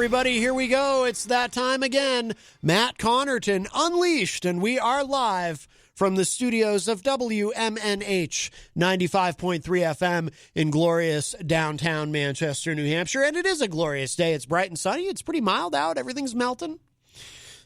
everybody. Here we go. It's that time again. Matt Connarton Unleashed, and we are live from the studios of WMNH 95.3 FM in glorious downtown Manchester, New Hampshire. And it is a glorious day. It's bright and sunny. It's pretty mild out. Everything's melting.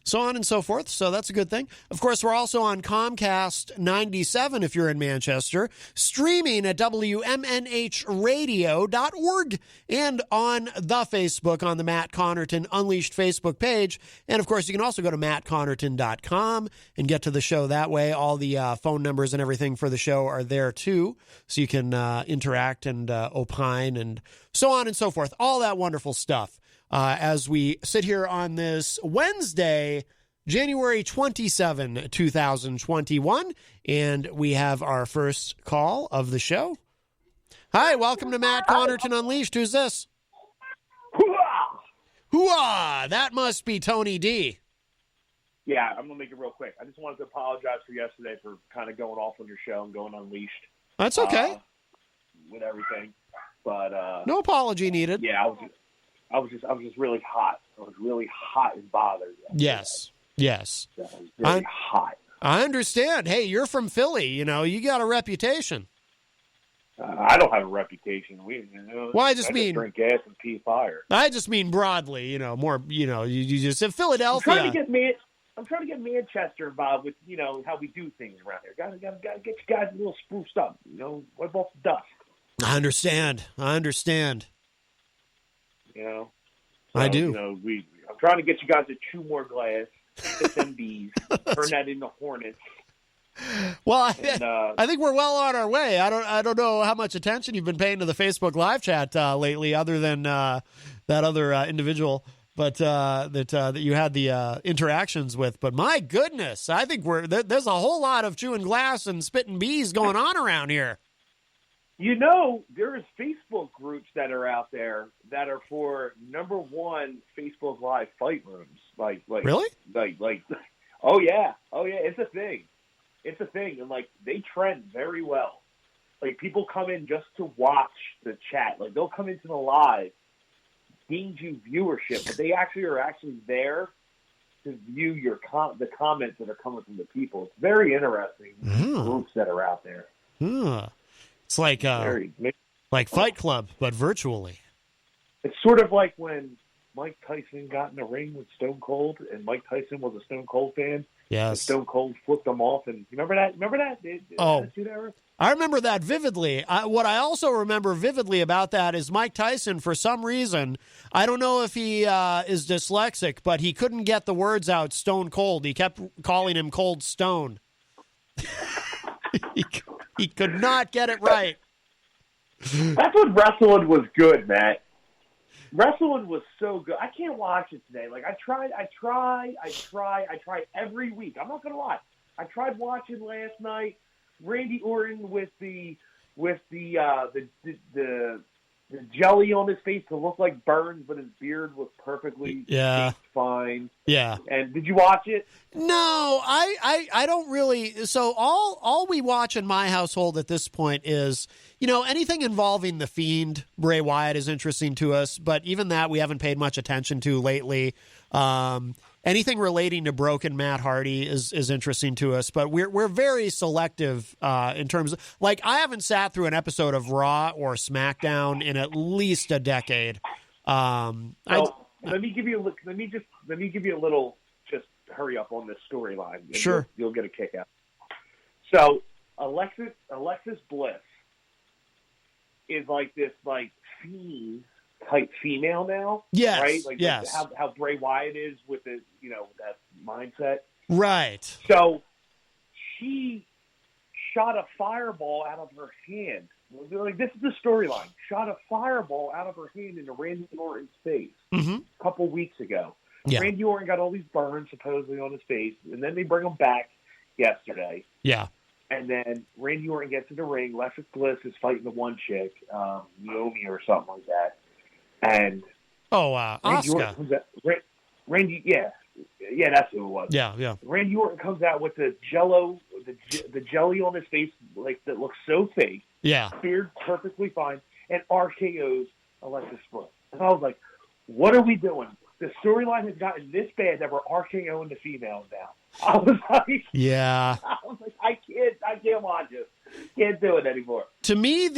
So on and so forth. So that's a good thing. Of course, we're also on Comcast 97 if you're in Manchester, streaming at WMNHradio.org and on the Facebook on the Matt Connarton Unleashed Facebook page. And of course, you can also go to mattconnerton.com and get to the show that way. All the phone numbers and everything for the show are there too. So you can interact and opine and so on and so forth. All that wonderful stuff. As we sit here on this Wednesday, January 27, 2021, and we have our first call of the show. Hi, welcome to Matt Connarton Unleashed. Who's this? Hoo-ah! Hoo-ah! That must be Tony D. Yeah, I'm going to make it real quick. I just wanted to apologize for yesterday for kind of going off on your show and going unleashed. That's okay. With everything. But no apology needed. Yeah, I was just really hot. I was really hot and bothered. Yes. Yes. I was really hot. I understand. Hey, you're from Philly. You know, you got a reputation. I don't have a reputation. Well, I just mean drink gas and pee fire. I just mean broadly. You know, more. You know, you just in Philadelphia. I'm trying to get Manchester involved with how we do things around here. Got to get you guys a little spruced up. Wipe off the dust. I understand. So, I do. I'm trying to get you guys to chew more glass, SMBs, turn that into Hornets. Well, I think we're well on our way. I don't know how much attention you've been paying to the Facebook live chat lately, other than that other individual, but that you had the interactions with. But my goodness, I think there's a whole lot of chewing glass and spitting bees going on around here. There's Facebook groups that are out there that are for number one Facebook Live fight rooms. Really? Oh yeah, it's a thing. And they trend very well. People come in just to watch the chat. They'll come into the live, gain you viewership, but they are actually there to view the comments that are coming from the people. It's very interesting groups that are out there. It's like Fight Club, but virtually. It's sort of like when Mike Tyson got in the ring with Stone Cold, and Mike Tyson was a Stone Cold fan. Yes. And Stone Cold flipped him off, and you remember that? I remember that vividly. What I also remember vividly about that is Mike Tyson, for some reason, I don't know if he is dyslexic, but he couldn't get the words out Stone Cold. He kept calling him Cold Stone. He could not get it right. That's when wrestling was good, Matt. Wrestling was so good. I can't watch it today. I try every week. I'm not gonna lie. I tried watching last night. Randy Orton with the jelly on his face to look like Burns, but his beard was perfectly fine. Yeah. And did you watch it? No, I don't really. So all we watch in my household at this point is, anything involving the Fiend. Bray Wyatt is interesting to us, but even that we haven't paid much attention to lately. Anything relating to Broken Matt Hardy is interesting to us, but we're very selective in terms of, I haven't sat through an episode of Raw or SmackDown in at least a decade. Let me give you a little. Just hurry up on this storyline. Sure, you'll get a kick out. So Alexis Bliss is this fiend type female now. Yes. Right? Yes. How Bray Wyatt is with the, that mindset. Right. So she shot a fireball out of her hand. This is the storyline. Shot a fireball out of her hand into Randy Orton's face a couple weeks ago. Yeah. Randy Orton got all these burns supposedly on his face, and then they bring him back yesterday. Yeah. And then Randy Orton gets in the ring. Alexis Bliss is fighting the one chick, Naomi or something like that. And Asuka. Randy, that's who it was. Yeah. Randy Orton comes out with the jello, the jelly on his face, that looks so fake. Yeah. Beard perfectly fine, and RKO's Alexis Bliss. And I was like, what are we doing? the storyline has gotten this bad that we're RKOing the females now. I was like, yeah. I can't watch it. Can't do it anymore. To me,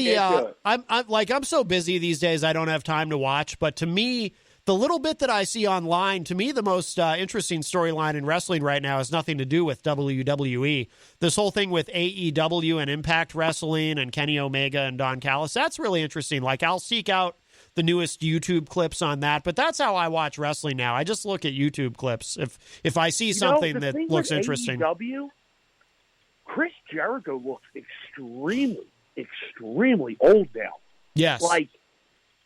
I'm so busy these days, I don't have time to watch. But to me, the little bit that I see online, to me, the most interesting storyline in wrestling right now has nothing to do with WWE. This whole thing with AEW and Impact Wrestling and Kenny Omega and Don Callis, that's really interesting. Like, I'll seek out the newest YouTube clips on that, but that's how I watch wrestling now. I just look at YouTube clips if I see something that looks interesting. AEW, Chris Jericho looks extremely old now. Yes. Like,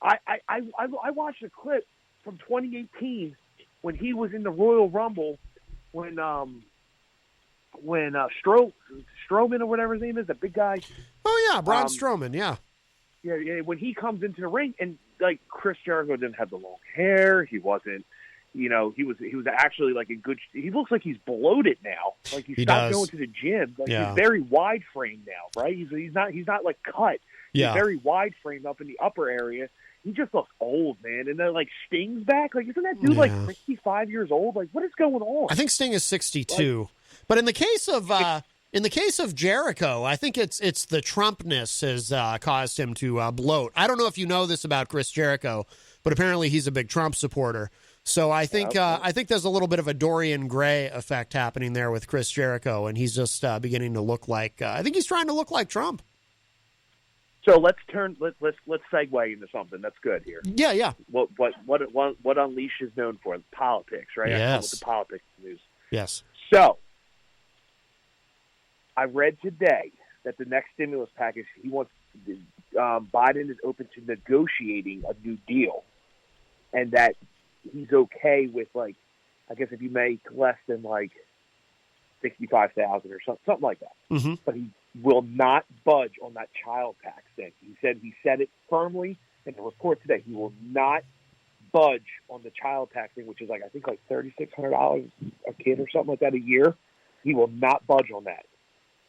I watched a clip from 2018 when he was in the Royal Rumble when Strowman or whatever his name is, the big guy. Oh yeah, Braun Strowman, yeah. Yeah, when he comes into the ring and like Chris Jericho didn't have the long hair, he wasn't, he was actually like he looks like he's bloated now. Like he stopped going to the gym. Like he's very wide framed now, right? He's not like cut. Yeah. He's very wide framed up in the upper area. He just looks old, man. And then like Sting's back. Like isn't that dude like 65 years old? Like what is going on? I think Sting is 62. But in the case of Jericho, I think it's the Trumpness has caused him to bloat. I don't know if you know this about Chris Jericho, but apparently he's a big Trump supporter. So I think there's a little bit of a Dorian Gray effect happening there with Chris Jericho, and he's just beginning to look like I think he's trying to look like Trump. So let's segue into something that's good here. Yeah. What Unleashed is known for, politics, right? Yes. With the politics news. Yes. So I read today that the next stimulus package, Biden is open to negotiating a new deal, and that he's okay with like, I guess if you make less than like $65,000 or something like that, mm-hmm. but he will not budge on that child tax thing. He said it firmly in the report today. He will not budge on the child tax thing, which is like I think like $3,600 a kid or something like that a year. He will not budge on that.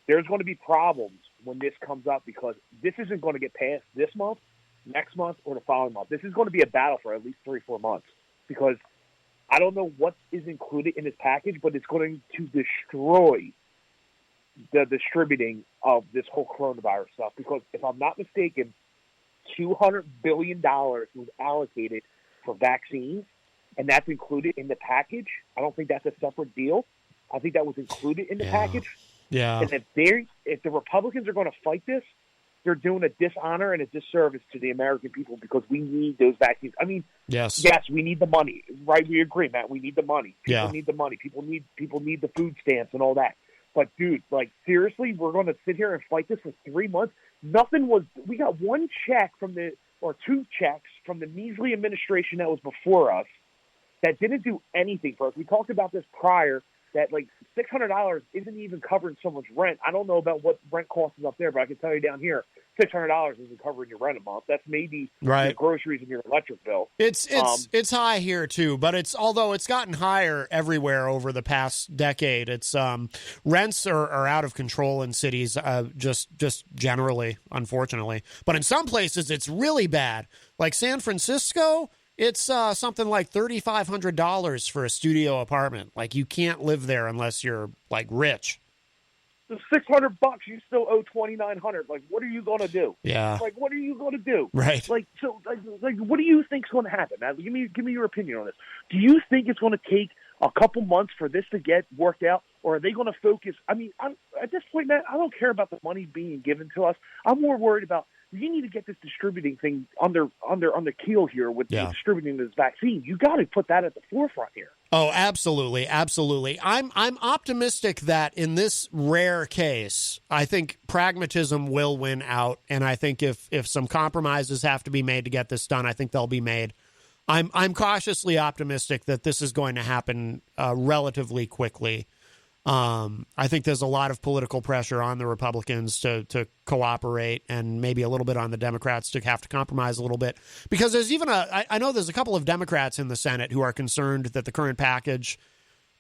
There's going to be problems when this comes up because this isn't going to get passed this month, next month, or the following month. This is going to be a battle for at least 3-4 months because I don't know what is included in this package, but it's going to destroy the distributing of this whole coronavirus stuff because if I'm not mistaken, $200 billion was allocated for vaccines, and that's included in the package. I don't think that's a separate deal. I think that was included in the package. Yeah. And if the Republicans are going to fight this, they're doing a dishonor and a disservice to the American people because we need those vaccines. I mean, yes, we need the money, right? We agree, Matt. We need the money. People need the money. People need the food stamps and all that. But dude, like seriously, we're going to sit here and fight this for 3 months. We got one check or two checks from the measly administration that was before us that didn't do anything for us. We talked about this prior that like $600 isn't even covering someone's rent. I don't know about what rent costs is up there, but I can tell you down here, $600 isn't covering your rent a month. That's maybe your groceries and your electric bill. It's high here too, but although it's gotten higher everywhere over the past decade. It's rents are out of control in cities, just generally, unfortunately. But in some places, it's really bad. Like San Francisco. It's something like $3,500 for a studio apartment. Like you can't live there unless you're like rich. The $600, you still owe $2,900. Like, what are you going to do? Yeah. Like, what are you going to do? Right. Like, so, like, what do you think's going to happen, man? Give me your opinion on this. Do you think it's going to take a couple months for this to get worked out, or are they going to focus? I mean, at this point, man, I don't care about the money being given to us. I'm more worried about. You need to get this distributing thing on the keel here with distributing this vaccine. You got to put that at the forefront here. Oh, absolutely, absolutely. I'm optimistic that in this rare case, I think pragmatism will win out, and I think if some compromises have to be made to get this done, I think they'll be made. I'm cautiously optimistic that this is going to happen relatively quickly. I think there's a lot of political pressure on the Republicans to cooperate and maybe a little bit on the Democrats to have to compromise a little bit because there's even I know there's a couple of Democrats in the Senate who are concerned that the current package,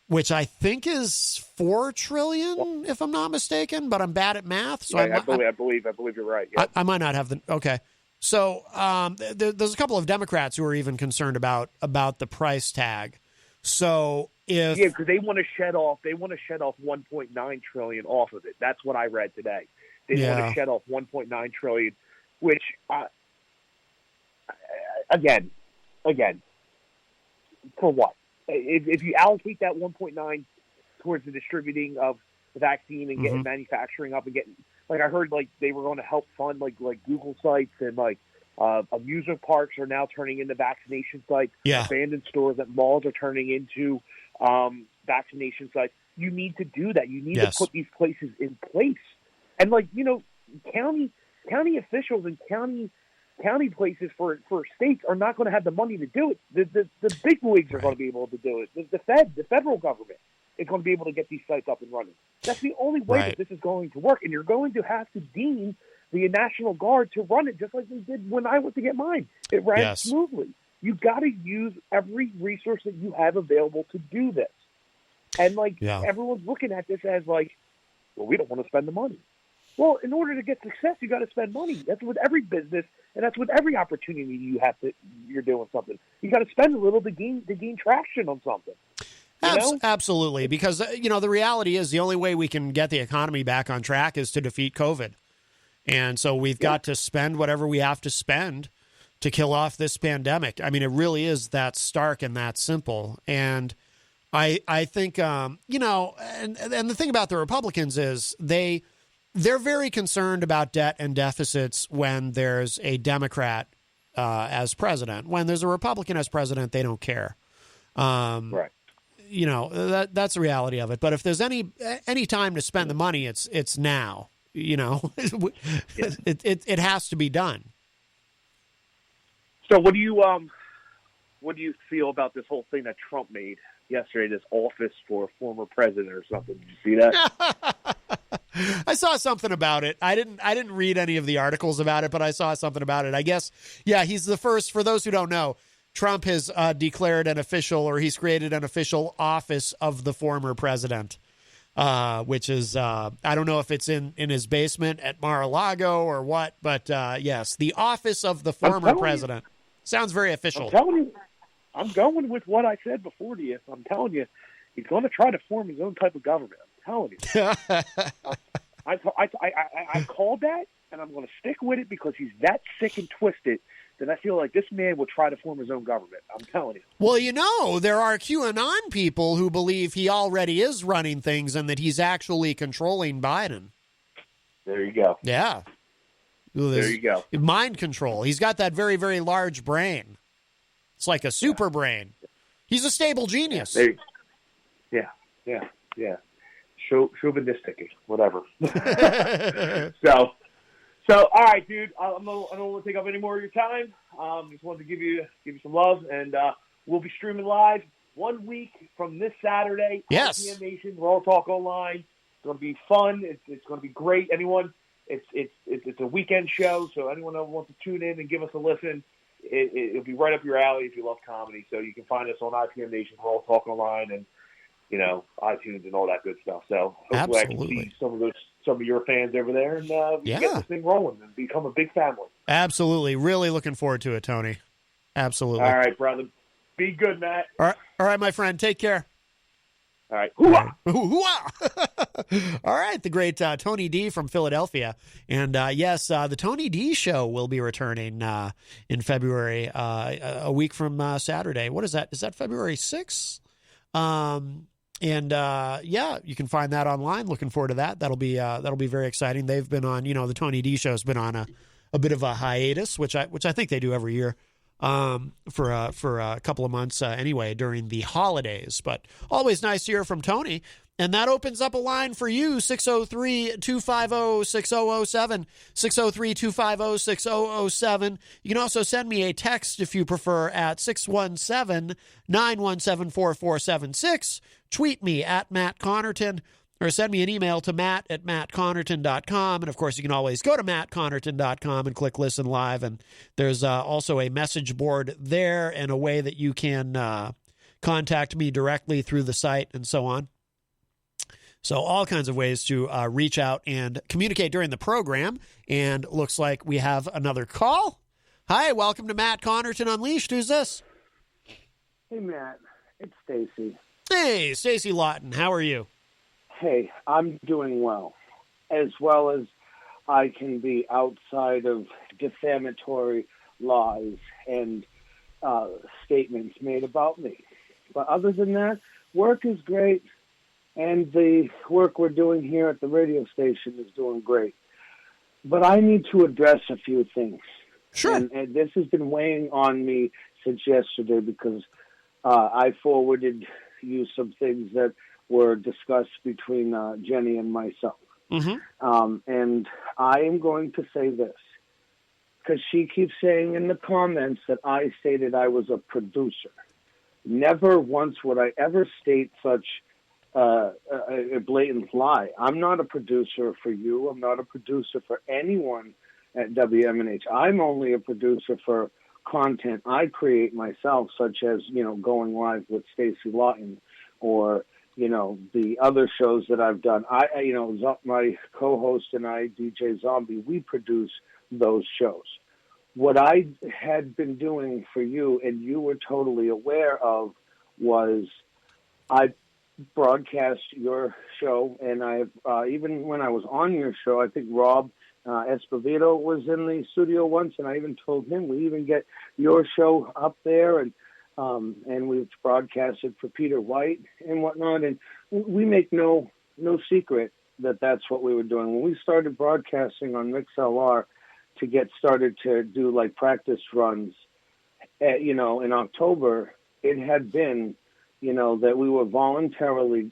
which I think is $4 trillion, if I'm not mistaken, but I'm bad at math. So I believe you're right. Yep. I might not have okay. So there's a couple of Democrats who are even concerned about the price tag. So because they want to shed off 1.9 trillion off of it. That's what I read today. They want to shed off 1.9 trillion, which again, for what? If you allocate that 1.9 towards the distributing of the vaccine and getting manufacturing up and getting, like I heard, like they were going to help fund like Google sites and like amusement parks are now turning into vaccination sites. Yeah. Abandoned stores at malls are turning into vaccination sites. You need to do that. You need to put these places in place. And like, you know, county officials and county places for states are not going to have the money to do it. The big wigs are going to be able to do it. The federal government is going to be able to get these sites up and running. That's the only way that this is going to work. And you're going to have to deem the National Guard to run it just like they did when I went to get mine. It ran smoothly. You've got to use every resource that you have available to do this. And like everyone's looking at this as like, well, we don't want to spend the money. Well, in order to get success, you got to spend money. That's with every business, and that's with every opportunity you're doing something. You got to spend a little to gain traction on something. Absolutely, because you know the reality is the only way we can get the economy back on track is to defeat COVID, and so we've got to spend whatever we have to spend to kill off this pandemic. I mean, it really is that stark and that simple. And I think you know, and the thing about the Republicans is they're very concerned about debt and deficits when there's a Democrat as president. When there's a Republican as president, they don't care. Right. You know, that's the reality of it. But if there's any time to spend the money, it's now. You know, it has to be done. So what do you feel about this whole thing that Trump made yesterday? This office for a former president or something? Did you see that? I saw something about it. I didn't read any of the articles about it, but I saw something about it. I guess, he's the first. For those who don't know, Trump has declared he's created an official office of the former president, which is, I don't know if it's in his basement at Mar-a-Lago or what, but yes, the office of the former president. Sounds very official. I'm telling you, I'm going with what I said before to you. I'm telling you, he's going to try to form his own type of government. I'm telling you. I called that, and I'm going to stick with it because he's that sick and twisted that I feel like this man will try to form his own government. I'm telling you. Well, you know, there are QAnon people who believe he already is running things and that he's actually controlling Biden. There you go. Yeah. There you go. Mind control. He's got that very, very large brain. It's like a super brain. He's a stable genius. Yeah. Chauvinistic, whatever. So, all right, dude. I don't want to take up any more of your time. Just wanted to give you some love, and we'll be streaming live 1 week from this Saturday. Yes. IPM Nation, Raw Talk Online. It's going to be fun. It's going to be great. It's a weekend show, so anyone who wants to tune in and give us a listen, it'll be right up your alley if you love comedy. So you can find us on IPM Nation, Raw Talk Online, and iTunes and all that good stuff. So hopefully I can see some of your fans over there and get this thing rolling and become a big family. Absolutely. Really looking forward to it, Tony. Absolutely. All right, brother. Be good, Matt. All right, my friend. Take care. All right. Hoo-ah! All right. The great Tony D from Philadelphia. And yes, the Tony D show will be returning in February, a week from Saturday. What is that? Is that February 6th? You can find that online. Looking forward to that. That'll be very exciting. They've been on, the Tony D show's been on a bit of a hiatus, which I think they do every year, for a couple of months, anyway, during the holidays, but always nice to hear from Tony. And that opens up a line for you, 603-250-6007, 603-250-6007. You can also send me a text if you prefer at 617-917-4476. Tweet me at Matt Connarton, or send me an email to matt@mattconnerton.com. And, of course, you can always go to mattconnerton.com and click Listen Live. And there's also a message board there and a way that you can contact me directly through the site and so on. So all kinds of ways to reach out and communicate during the program. And looks like we have another call. Hi, welcome to Matt Connarton Unleashed. Who's this? Hey, Matt. It's Stacie. Hey, Stacie Laughton. How are you? Hey, I'm doing well as I can be outside of defamatory lies and statements made about me. But other than that, work is great, and the work we're doing here at the radio station is doing great. But I need to address a few things. Sure. And this has been weighing on me since yesterday because I forwarded you some things that were discussed between Jenny and myself. Mm-hmm. And I am going to say this, because she keeps saying in the comments that I stated I was a producer. Never once would I ever state such a blatant lie. I'm not a producer for you. I'm not a producer for anyone at WMNH. I'm only a producer for content I create myself, such as, going live with Stacie Laughton or, the other shows that I've done. My co-host and I, DJ Zombie, we produce those shows. What I had been doing for you, and you were totally aware of, was I broadcast your show, and even when I was on your show, I think Rob Esposito was in the studio once, and I even told him we even get your show up there, and we've broadcasted for Peter White and whatnot, and we make no secret that that's what we were doing. When we started broadcasting on MixLR to get started to do like practice runs, in October, it had been, that we were voluntarily,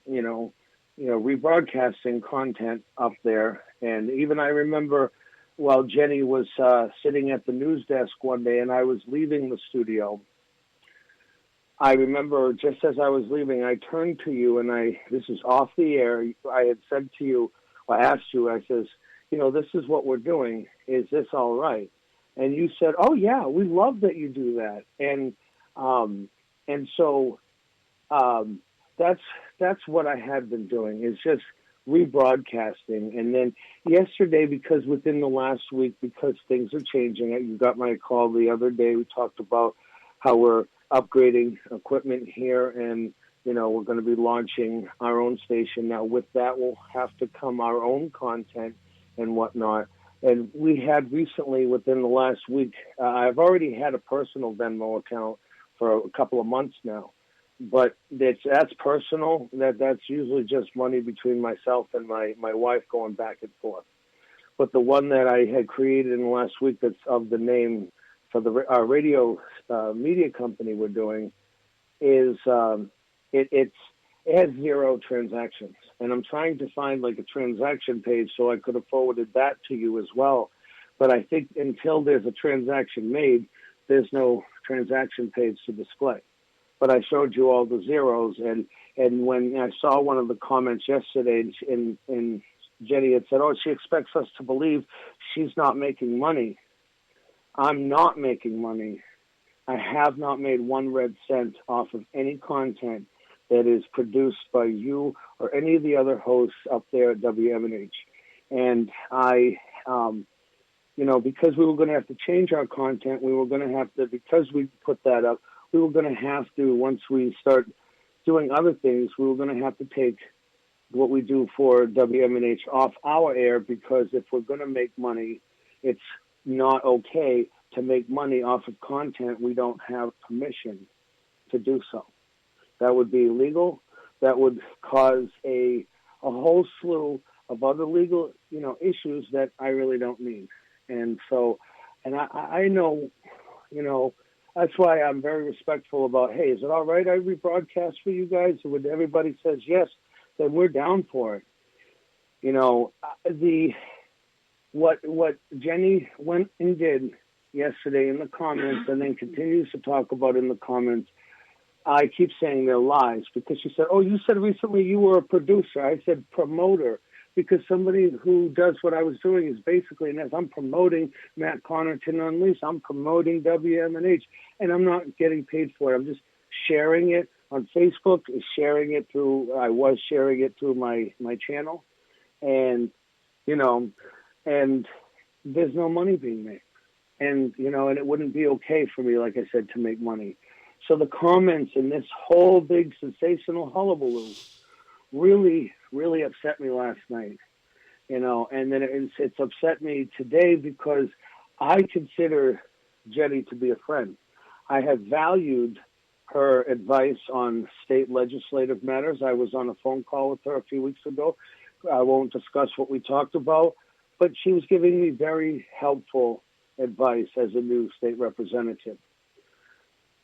rebroadcasting content up there. And even I remember while Jenny was sitting at the news desk one day and I was leaving the studio, I remember just as I was leaving, I turned to you and this is off the air, I had said to you, I asked you, I says, this is what we're doing. Is this all right? And you said, oh yeah, we love that you do that. And so that's what I had been doing, is just rebroadcasting. And then yesterday, because within the last week, because things are changing, you got my call the other day. We talked about how we're upgrading equipment here, and we're going to be launching our own station. Now with that will have to come our own content and whatnot. And we had recently, within the last week, I've already had a personal Venmo account for a couple of months now. But that's personal. That's usually just money between myself and my wife going back and forth. But the one that I had created in the last week that's of the name for our radio media company we're doing is it has 0 transactions. And I'm trying to find like a transaction page so I could have forwarded that to you as well. But I think until there's a transaction made, there's no transaction page to display. But I showed you all the zeros, and when I saw one of the comments yesterday, and Jenny had said, oh, she expects us to believe she's not making money. I'm not making money. I have not made 1 red cent off of any content that is produced by you or any of the other hosts up there at WMNH. And I, because we were going to have to change our content, we were going to have to, because we put that up, we were going to have to, once we start doing other things, we were going to have to take what we do for WMNH off our air, because if we're going to make money, it's not okay to make money off of content we don't have permission to do so. That would be illegal. That would cause a whole slew of other legal, issues that I really don't need. And so, and I know, that's why I'm very respectful about, hey, is it all right I rebroadcast for you guys? And when everybody says yes, then we're down for it. What Jenny went and did yesterday in the comments and then continues to talk about in the comments, I keep saying they're lies, because she said, oh, you said recently you were a producer. I said promoter, because somebody who does what I was doing is basically, and as I'm promoting Matt Connarton Unleashed, I'm promoting WMNH, and I'm not getting paid for it. I'm just sharing it on Facebook, I was sharing it through my channel, and, and there's no money being made. and and it wouldn't be okay for me, like I said, to make money. So the comments and this whole big sensational hullabaloo really, really upset me last night, and then it's upset me today because I consider Jenny to be a friend. I have valued her advice on state legislative matters. I was on a phone call with her a few weeks ago. I won't discuss what we talked about, but she was giving me very helpful advice as a new state representative.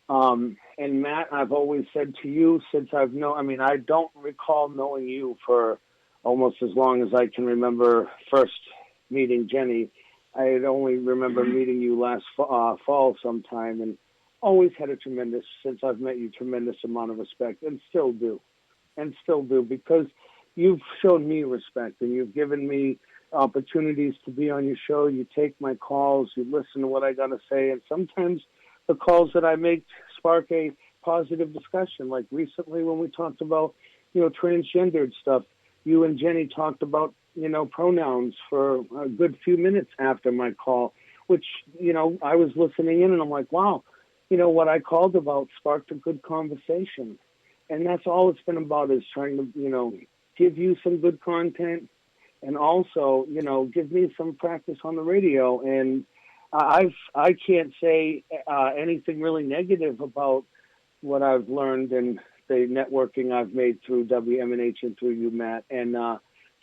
And Matt, I've always said to you since I don't recall knowing you for almost as long as I can remember first meeting Jenny. I had only remember meeting you last fall sometime, and always had since I've met you, tremendous amount of respect, and still do, because you've shown me respect, and you've given me opportunities to be on your show. You take my calls, you listen to what I got to say, and sometimes the calls that I make spark a positive discussion. Like recently when we talked about, transgendered stuff, you and Jenny talked about, pronouns for a good few minutes after my call, which, I was listening in and I'm like, wow, what I called about sparked a good conversation. And that's all it's been about, is trying to, give you some good content and also, give me some practice on the radio. And I can't say anything really negative about what I've learned and the networking I've made through WMNH and through you, Matt. And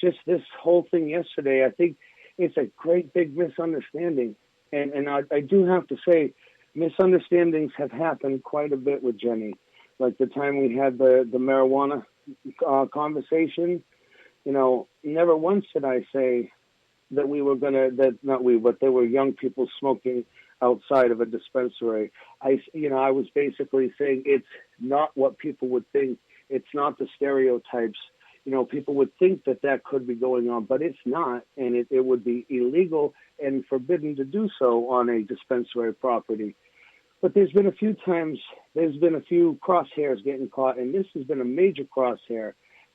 just this whole thing yesterday, I think it's a great big misunderstanding. And I do have to say, misunderstandings have happened quite a bit with Jenny. Like the time we had the marijuana conversation, never once did I say that we were going to, but there were young people smoking outside of a dispensary. I was basically saying it's not what people would think. It's not the stereotypes. People would think that could be going on, but it's not. And it would be illegal and forbidden to do so on a dispensary property. But there's been a few crosshairs getting caught, and this has been a major crosshair.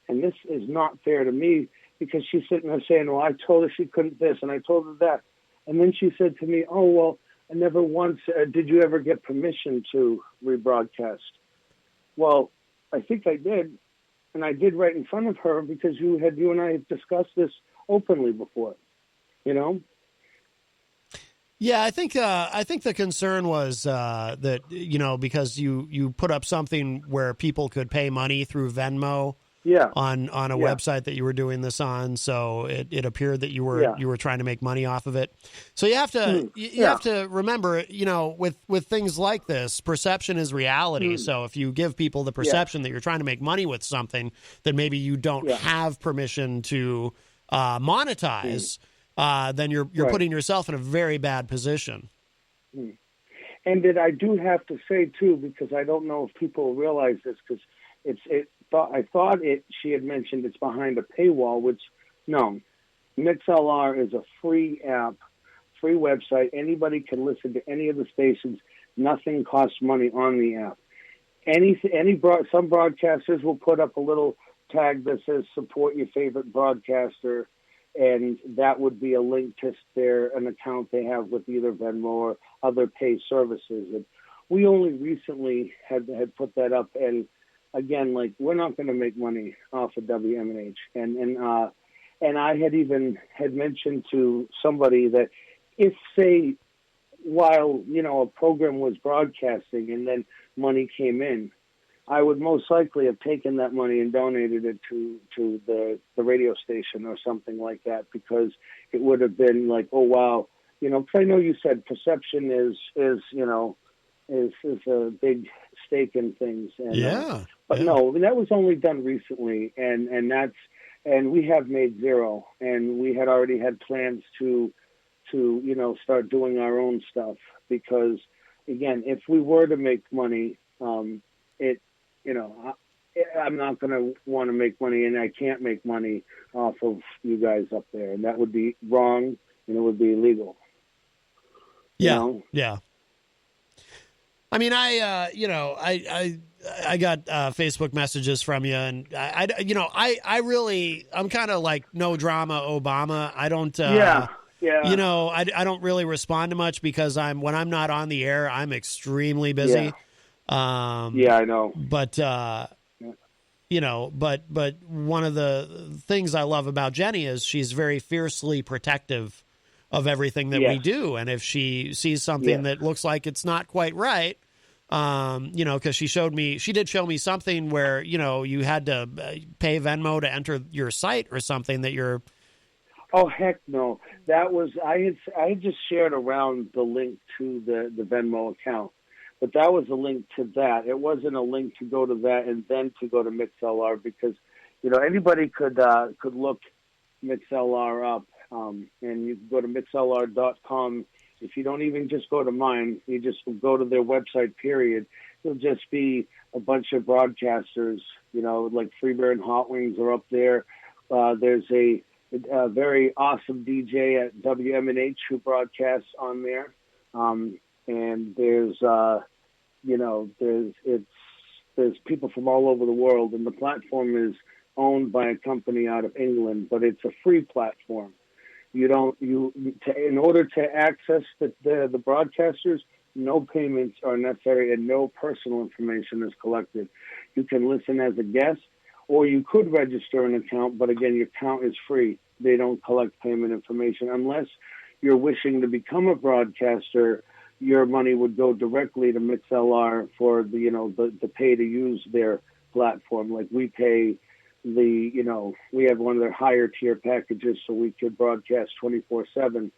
And this is not fair to me, because she's sitting there saying, well, I told her she couldn't this, and I told her that. And then she said to me, oh, well, I never once, did you ever get permission to rebroadcast? Well, I think I did, and I did right in front of her, because you and I had discussed this openly before, Yeah, I think the concern was that, because you put up something where people could pay money through Venmo. Yeah. On a website that you were doing this on, so it appeared that you were trying to make money off of it. So you have to have to remember, with things like this, perception is reality. So if you give people the perception that you're trying to make money with something that maybe you don't have permission to monetize, then you're putting yourself in a very bad position. And that I do have to say too, because I don't know if people realize this, because I thought she had mentioned it's behind a paywall, which, no. MixLR is a free app, free website. Anybody can listen to any of the stations. Nothing costs money on the app. Some broadcasters will put up a little tag that says support your favorite broadcaster, and that would be a link to an account they have with either Venmo or other pay services. And we only recently had put that up, and again, we're not going to make money off of WMNH. And I had mentioned to somebody that if, say, while, a program was broadcasting and then money came in, I would most likely have taken that money and donated it to the radio station or something like that, because it would have been like, oh, wow. Because I know you said perception is a big stake in things. And, But no, that was only done recently, and we have made zero, and we had already had plans to start doing our own stuff, because again, if we were to make money, I'm not going to want to make money, and I can't make money off of you guys up there, and that would be wrong, and it would be illegal. Yeah. I mean, I got Facebook messages from you, and I'm kind of like no drama Obama. I don't. Yeah. You know, I don't really respond to much because when I'm not on the air, I'm extremely busy. Yeah, I know. But you know, but one of the things I love about Jenny is she's very fiercely protective of everything that we do, and if she sees something that looks like it's not quite right, you know, because she did show me something where, you know, you had to pay Venmo to enter your site or something that you're. Oh heck no! That was I had just shared around the link to the Venmo account, but that was a link to that. It wasn't a link to go to that and then to go to MixLR, because, you know, anybody could look MixLR up, and you can go to mixlr.com. If you don't even just go to mine, you just go to their website, period. It'll just be a bunch of broadcasters, you know, like Freebird and Hot Wings are up there. There's a very awesome DJ at WMNH who broadcasts on there. And there's, you know, there's people from all over the world, and the platform is owned by a company out of England, but it's a free platform. In order to access the broadcasters, no payments are necessary and no personal information is collected. You can listen as a guest, or you could register an account, but again, your account is free. They don't collect payment information unless you're wishing to become a broadcaster. Your money would go directly to MixLR for the pay to use their platform. Like we pay we have one of their higher tier packages so we could broadcast 24/7,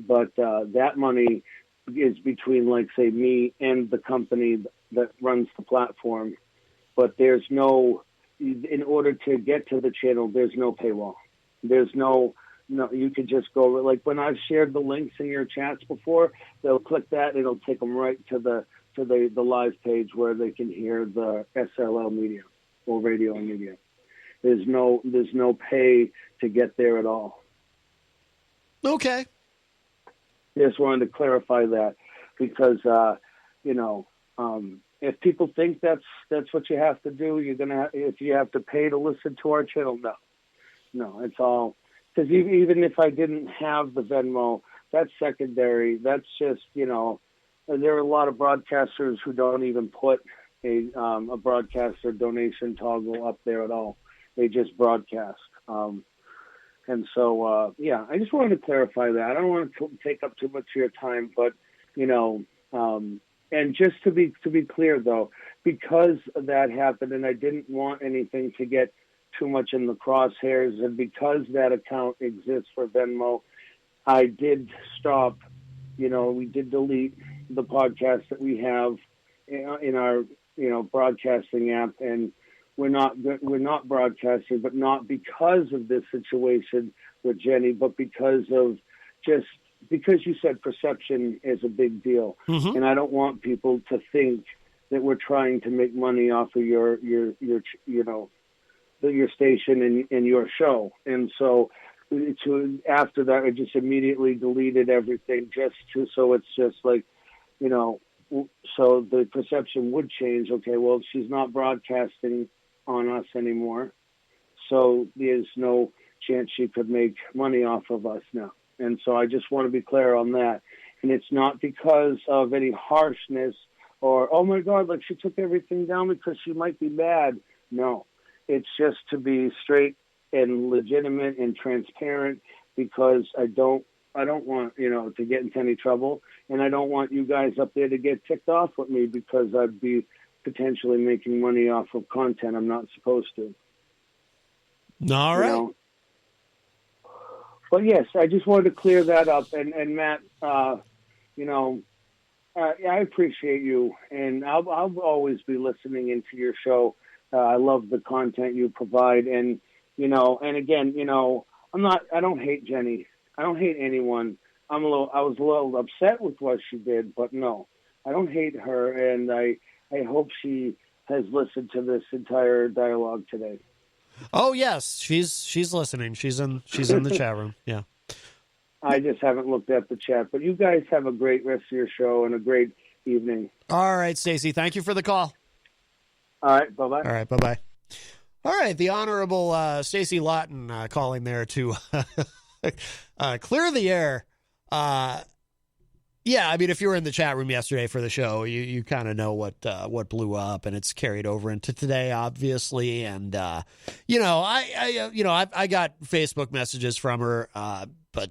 but that money is between, like, say, me and the company that runs the platform. But there's no, in order to get to the channel, there's no paywall. There's no, you could just go, like when I've shared the links in your chats before, they'll click that and it'll take them right to the live page where they can hear the SLL media or radio media. There's no pay to get there at all. Okay. Just wanted to clarify that because, if people think that's what you have to do, if you have to pay to listen to our channel, no, it's all, because even if I didn't have the Venmo, that's secondary. That's just, there are a lot of broadcasters who don't even put a broadcaster donation toggle up there at all. They just broadcast. And so, I just wanted to clarify that. I don't want to take up too much of your time, but, and just to be clear, though, because that happened and I didn't want anything to get too much in the crosshairs, and because that account exists for Venmo, I did stop, we did delete the podcast that we have in our, broadcasting app, and we're not broadcasting, but not because of this situation with Jenny, but because you said perception is a big deal. Mm-hmm. And I don't want people to think that we're trying to make money off of your station and your show. And so after that, I just immediately deleted everything so it's just like, so the perception would change. Okay, well, she's not broadcasting on us anymore, so there's no chance she could make money off of us now. And so I just want to be clear on that. And it's not because of any harshness or, oh my God, like she took everything down because she might be mad. No, it's just to be straight and legitimate and transparent, because I don't want, to get into any trouble. And I don't want you guys up there to get ticked off with me because I'd be potentially making money off of content I'm not supposed to. All right. But yes, I just wanted to clear that up. And Matt, I appreciate you, and I'll always be listening into your show. I love the content you provide. And, and again, I don't hate Jenny. I don't hate anyone. I was a little upset with what she did, but no, I don't hate her. And I hope she has listened to this entire dialogue today. Oh yes, she's listening. She's in the chat room. Yeah. I just haven't looked at the chat, but you guys have a great rest of your show and a great evening. All right, Stacie, thank you for the call. All right, bye-bye. All right, bye-bye. All right, the Honorable Stacie Laughton calling there to Clear the air. Yeah, I mean, if you were in the chat room yesterday for the show, you kind of know what blew up, and it's carried over into today, obviously. And I got Facebook messages from her, but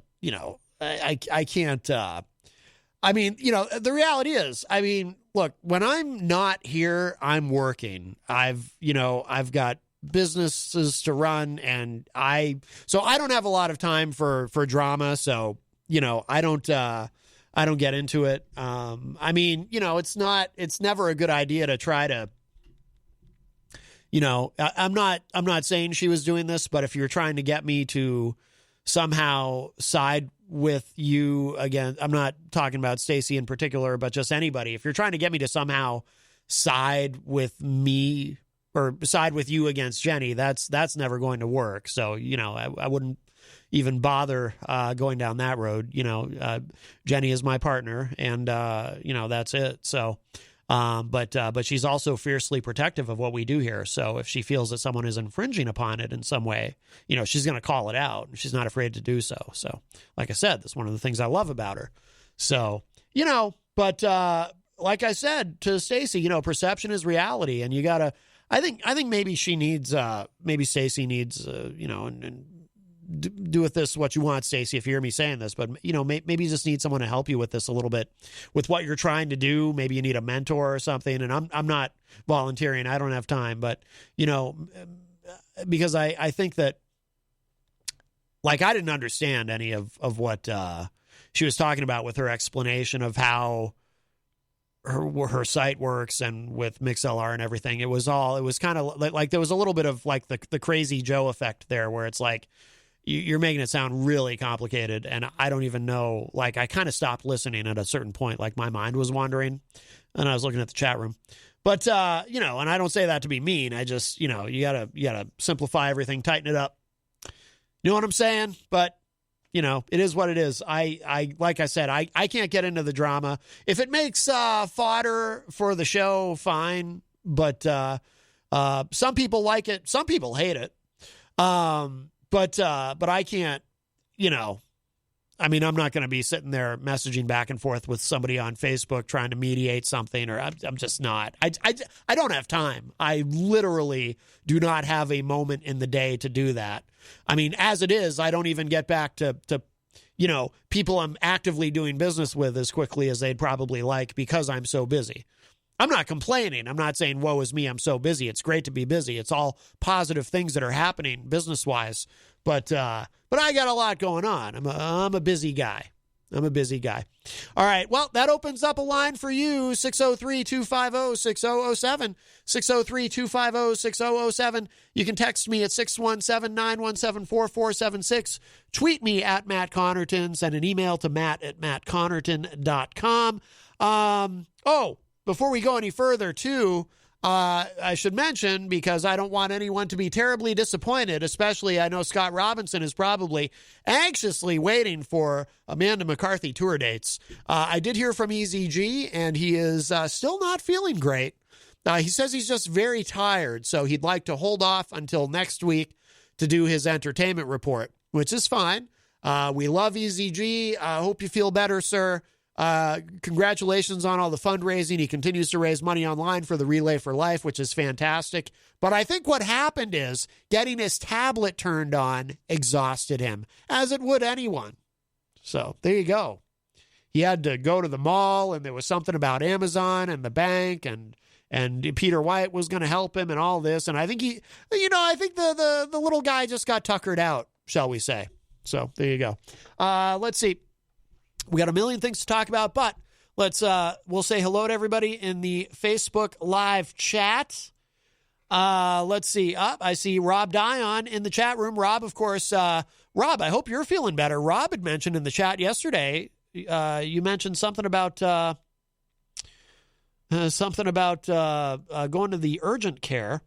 I can't. I mean, the reality is, I mean, look, when I'm not here, I'm working. I've got businesses to run, and I don't have a lot of time for drama. So I don't get into it. I mean, it's never a good idea to try to, I'm not saying she was doing this, but if you're trying to get me to somehow side with you again, I'm not talking about Stacie in particular, but just anybody. If you're trying to get me to somehow side with me or side with you against Jenny, that's never going to work. So, I wouldn't even bother going down that road. Jenny is my partner, and that's it. So, but she's also fiercely protective of what we do here. So if she feels that someone is infringing upon it in some way, she's going to call it out, and she's not afraid to do so. So, like I said, that's one of the things I love about her. So, but like I said to Stacie, perception is reality, and you gotta. I think maybe she needs, maybe Stacie needs, and do with this what you want, Stacie, if you hear me saying this, but maybe you just need someone to help you with this a little bit, with what you're trying to do. Maybe you need a mentor or something. And I'm not volunteering. I don't have time, but because I think that, like, I didn't understand any of what she was talking about with her explanation of how her site works and with MixLR and everything. It was kind of like there was a little bit of like the Crazy Joe effect there, where it's like, you're making it sound really complicated, and I don't even know. Like, I kind of stopped listening at a certain point. Like, my mind was wandering, and I was looking at the chat room. But and I don't say that to be mean. I just, you gotta simplify everything, tighten it up. You know what I'm saying? But it is what it is. I like I said, I can't get into the drama. If it makes fodder for the show, fine. But some people like it, some people hate it. But I can't, I mean, I'm not going to be sitting there messaging back and forth with somebody on Facebook trying to mediate something, or I'm just not. I don't have time. I literally do not have a moment in the day to do that. I mean, as it is, I don't even get back to people I'm actively doing business with as quickly as they'd probably like, because I'm so busy. I'm not complaining. I'm not saying, woe is me, I'm so busy. It's great to be busy. It's all positive things that are happening business-wise. But I got a lot going on. I'm a busy guy. I'm a busy guy. All right. Well, that opens up a line for you, 603-250-6007, 603-250-6007. You can text me at 617-917-4476. Tweet me at Matt Connarton. Send an email to matt@mattconnerton.com. Before we go any further, too, I should mention, because I don't want anyone to be terribly disappointed, especially I know Scott Robinson is probably anxiously waiting for Amanda McCarthy tour dates. I did hear from Eazy-G, and he is still not feeling great. He says he's just very tired, so he'd like to hold off until next week to do his entertainment report, which is fine. We love Eazy-G. I hope you feel better, sir. Congratulations on all the fundraising. He continues to raise money online for the Relay for Life, which is fantastic. But I think what happened is getting his tablet turned on exhausted him, as it would anyone. So there you go. He had to go to the mall, and there was something about Amazon and the bank, and Peter White was going to help him and all this. And I think I think the little guy just got tuckered out, shall we say. So there you go. Let's see. We got a million things to talk about, but we'll say hello to everybody in the Facebook live chat. Let's see. I see Rob Dion in the chat room. Rob, of course, Rob, I hope you're feeling better. Rob had mentioned in the chat yesterday, you mentioned something about going to the urgent care.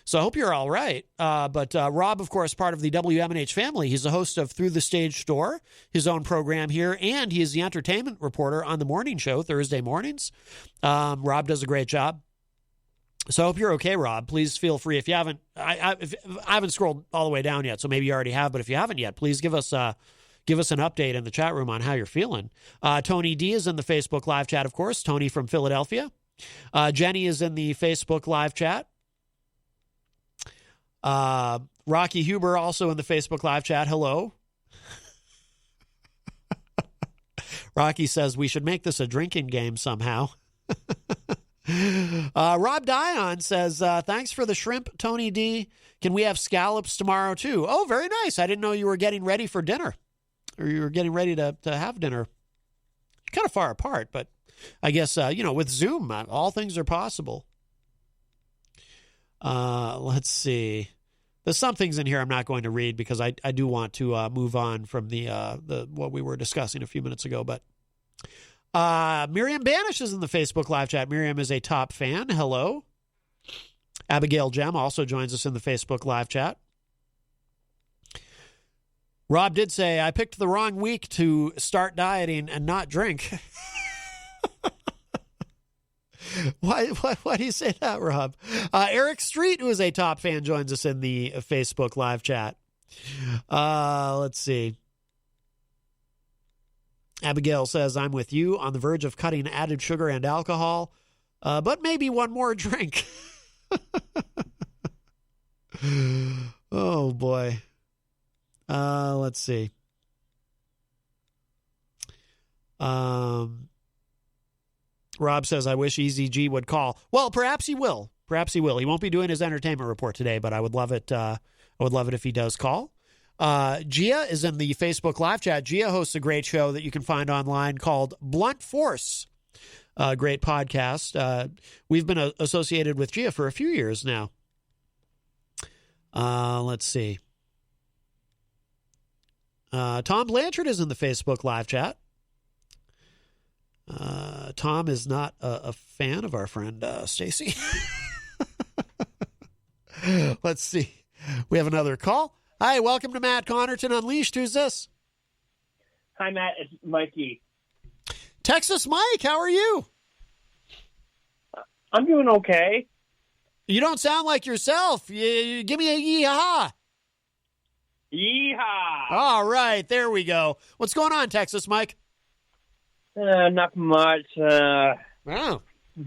So I hope you're all right. But Rob, of course, part of the WMNH family. He's the host of Through the Stage Door, his own program here, and he is the entertainment reporter on the morning show Thursday mornings. Rob does a great job. So I hope you're okay, Rob. Please feel free. If you haven't, I haven't scrolled all the way down yet, so maybe you already have. But if you haven't yet, please give us a give us an update in the chat room on how you're feeling. Tony D is in the Facebook live chat, of course. Tony from Philadelphia. Jenny is in the Facebook live chat. Rocky Huber also in the Facebook live chat. Hello. Rocky says we should make this a drinking game somehow. Rob Dion says, thanks for the shrimp, Tony D. Can we have scallops tomorrow too? Oh, very nice. I didn't know you were getting ready for dinner, or you were getting ready to have dinner. Kind of far apart, but I guess, with Zoom, all things are possible. Let's see. There's some things in here I'm not going to read because I do want to move on from the what we were discussing a few minutes ago. But Miriam Banish is in the Facebook live chat. Miriam is a top fan. Hello. Abigail Jem also joins us in the Facebook live chat. Rob did say, I picked the wrong week to start dieting and not drink. Why do you say that, Rob? Eric Street, who is a top fan, joins us in the Facebook live chat. Let's see. Abigail says, I'm with you on the verge of cutting added sugar and alcohol, but maybe one more drink. Oh, boy. Let's see. Rob says, I wish Eazy-G would call. Well, perhaps he will. Perhaps he will. He won't be doing his entertainment report today, but I would love it. I would love it if he does call. Gia is in the Facebook live chat. Gia hosts a great show that you can find online called Blunt Force. Great podcast. We've been associated with Gia for a few years now. Let's see. Tom Blanchard is in the Facebook live chat. Tom is not a fan of our friend Stacie. Let's see. We have another call. Hi, welcome to Matt Connarton Unleashed. Who's this? Hi, Matt. It's Mikey. Texas Mike, how are you? I'm doing okay. You don't sound like yourself. You give me a yee-haw. Yeehaw! All right, there we go. What's going on, Texas Mike? Not much. Wow.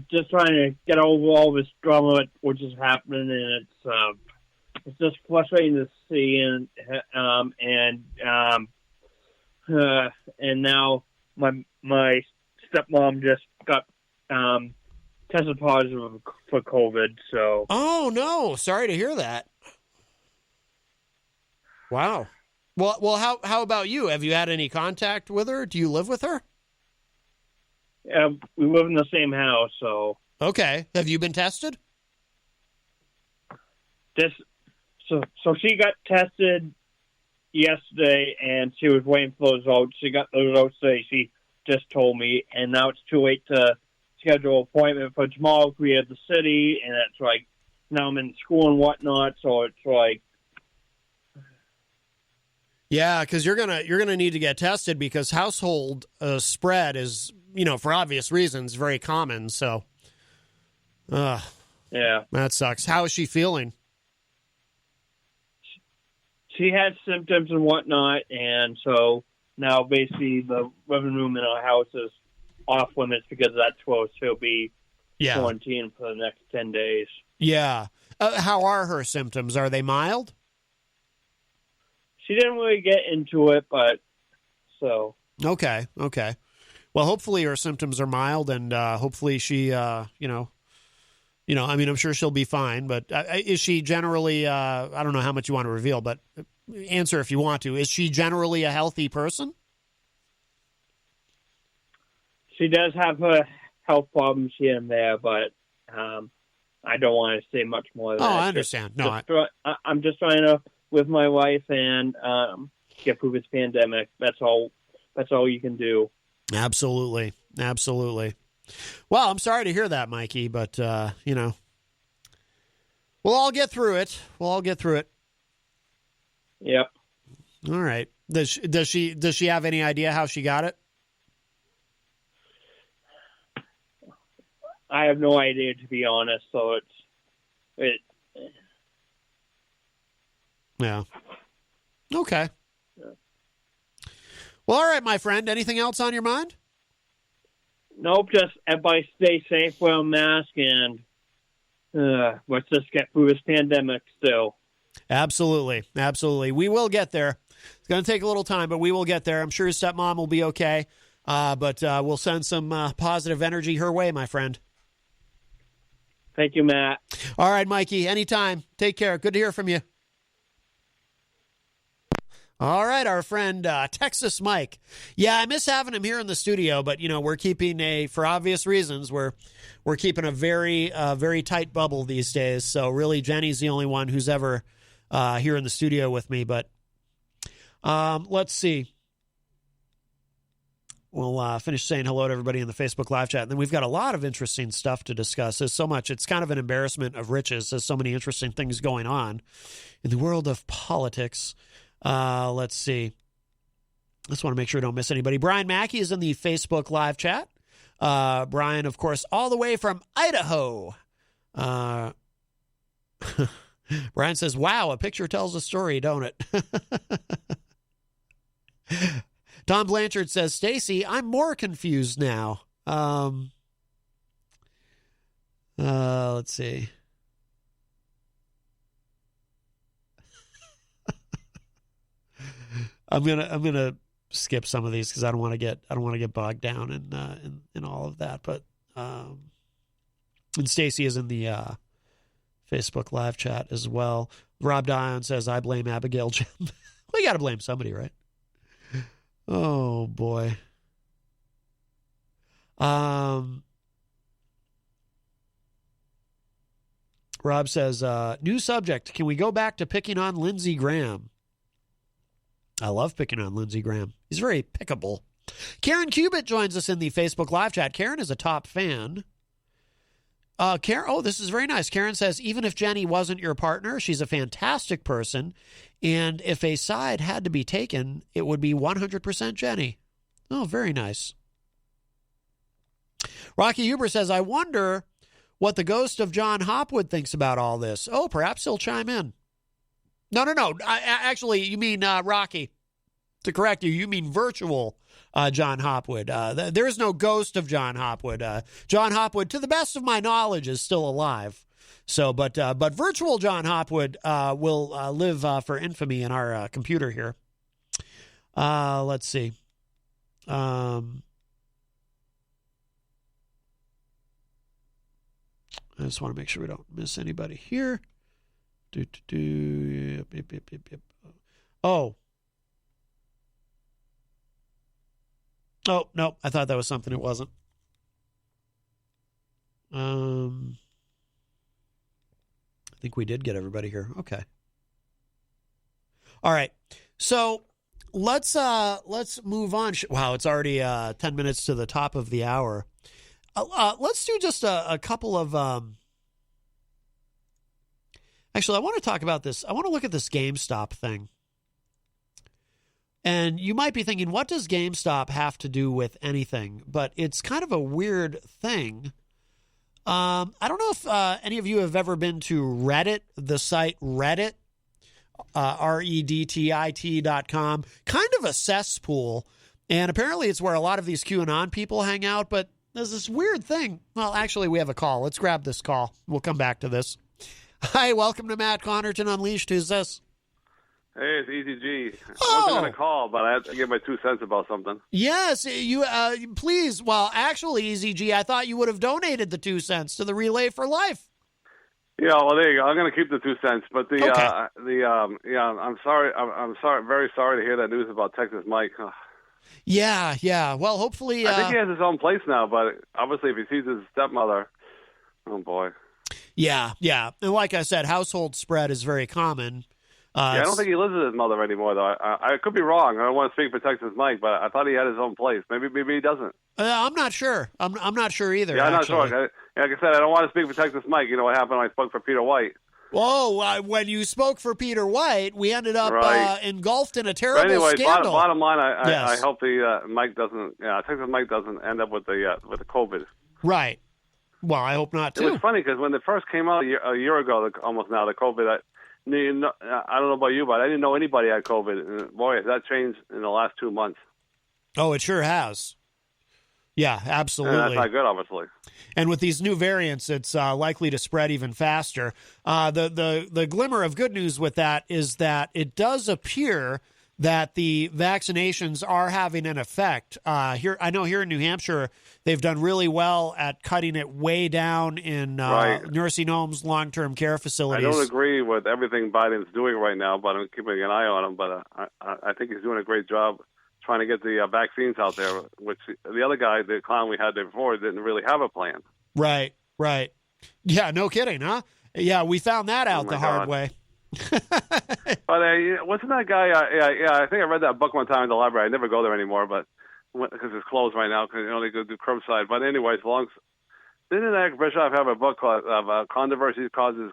Just trying to get over all this drama which is happening, and it's just frustrating to see, and now my stepmom just got tested positive for COVID. So. Oh no! Sorry to hear that. Wow. Well, how about you? Have you had any contact with her? Do you live with her? We live in the same house, so. Okay. Have you been tested? So she got tested yesterday, and she was waiting for those results. She got the results today. She just told me, and now it's too late to schedule an appointment for tomorrow. We at the city, and it's like now I'm in school and whatnot, so it's like. Yeah, because you're gonna need to get tested because household spread is, for obvious reasons, very common. So, yeah, that sucks. How is she feeling? She had symptoms and whatnot, and so now basically the living room in our house is off limits because that's supposed to be quarantined for the next 10 days. Yeah. How are her symptoms? Are they mild? She didn't really get into it, but so. Okay. Well, hopefully her symptoms are mild, and hopefully she, I'm sure she'll be fine. But is she generally? I don't know how much you want to reveal, but answer if you want to. Is she generally a healthy person? She does have her health problems here and there, but I don't want to say much more than that. I understand. I'm just trying to with my wife and get through this pandemic. That's all you can do. Absolutely. Well, I'm sorry to hear that, Mikey, but we'll all get through it. Yep. All right. Does she have any idea how she got it? I have no idea, to be honest. So Yeah. Okay. Well, all right, my friend. Anything else on your mind? Nope, just everybody stay safe, wear a mask, and let's just get through this pandemic still. Absolutely. Absolutely. We will get there. It's going to take a little time, but we will get there. I'm sure his stepmom will be okay, but we'll send some positive energy her way, my friend. Thank you, Matt. All right, Mikey, anytime. Take care. Good to hear from you. All right, our friend Texas Mike. Yeah, I miss having him here in the studio, but we're keeping for obvious reasons, we're keeping a very very tight bubble these days. So really, Jenny's the only one who's ever here in the studio with me. But let's see. We'll finish saying hello to everybody in the Facebook live chat, and then we've got a lot of interesting stuff to discuss. There's so much; it's kind of an embarrassment of riches. There's so many interesting things going on in the world of politics. Let's see. Just want to make sure I don't miss anybody. Brian Mackey is in the Facebook live chat. Brian, of course, all the way from Idaho. Brian says, wow, a picture tells a story, don't it? Tom Blanchard says, Stacie, I'm more confused now. Let's see. I'm gonna skip some of these because I don't want to get bogged down in all of that. But and Stacie is in the Facebook live chat as well. Rob Dion says, I blame Abigail Jim. We got to blame somebody, right? Oh boy. Rob says, new subject. Can we go back to picking on Lindsey Graham? I love picking on Lindsey Graham. He's very pickable. Karen Cubitt joins us in the Facebook live chat. Karen is a top fan. Karen, this is very nice. Karen says, even if Jenny wasn't your partner, she's a fantastic person. And if a side had to be taken, it would be 100% Jenny. Oh, very nice. Rocky Huber says, I wonder what the ghost of John Hopwood thinks about all this. Oh, perhaps he'll chime in. No. Actually, you mean Rocky. To correct you, you mean virtual John Hopwood. There is no ghost of John Hopwood. John Hopwood, to the best of my knowledge, is still alive. So, but virtual John Hopwood will live for infamy in our computer here. Let's see. I just want to make sure we don't miss anybody here. Yep. Oh, no, I thought that was something it wasn't. I think we did get everybody here. Okay. All right. So let's move on. Wow, it's already 10 minutes to the top of the hour. Let's do just a couple of actually, I want to talk about this. I want to look at this GameStop thing. And you might be thinking, what does GameStop have to do with anything? But it's kind of a weird thing. I don't know if any of you have ever been to Reddit, the site Reddit, REDTIT.com. Kind of a cesspool. And apparently it's where a lot of these QAnon people hang out. But there's this weird thing. Well, actually, we have a call. Let's grab this call. We'll come back to this. Hi, welcome to Matt Connarton Unleashed. Who's this? Hey, it's Eazy-G. I Oh. wasn't going to call, but I had to give my 2 cents about something. Yes, you please. Well, actually, Eazy-G, I thought you would have donated the 2 cents to the Relay for Life. Yeah, well, there you go. I'm going to keep the 2 cents, but Okay. I'm sorry. I'm sorry. Very sorry to hear that news about Texas Mike. Yeah. Well, hopefully, I think he has his own place now, but obviously, if he sees his stepmother, oh boy. Yeah. And like I said, household spread is very common. I don't think he lives with his mother anymore, though. I could be wrong. I don't want to speak for Texas Mike, but I thought he had his own place. Maybe he doesn't. I'm not sure. I'm not sure either. Yeah, I'm actually. not sure. Like I said, I don't want to speak for Texas Mike. You know what happened when I spoke for Peter White. Whoa! When you spoke for Peter White, we ended up engulfed in a terrible But anyway, scandal. bottom line, Yes. I hope the Mike doesn't. Texas Mike doesn't end up with the COVID. Right. Well, I hope not too. It was funny because when it first came out a year ago, almost now, the COVID. I don't know about you, but I didn't know anybody had COVID. And boy, has that changed in the last 2 months. Oh, it sure has. Yeah, absolutely. And that's not good, obviously. And with these new variants, it's likely to spread even faster. The glimmer of good news with that is that it does appear that the vaccinations are having an effect. I know here in New Hampshire, they've done really well at cutting it way down in nursing homes, long-term care facilities. I don't agree with everything Biden's doing right now, but I'm keeping an eye on him. But I think he's doing a great job trying to get the vaccines out there, which the other guy, the clown we had there before, didn't really have a plan. Right. Yeah, no kidding, huh? Yeah, we found that out the hard way. But wasn't that guy? I think I read that book one time in the library. I never go there anymore, but because it's closed right now, because you only go do curbside. But anyways, didn't Eric Bischoff have a book called "Controversy Causes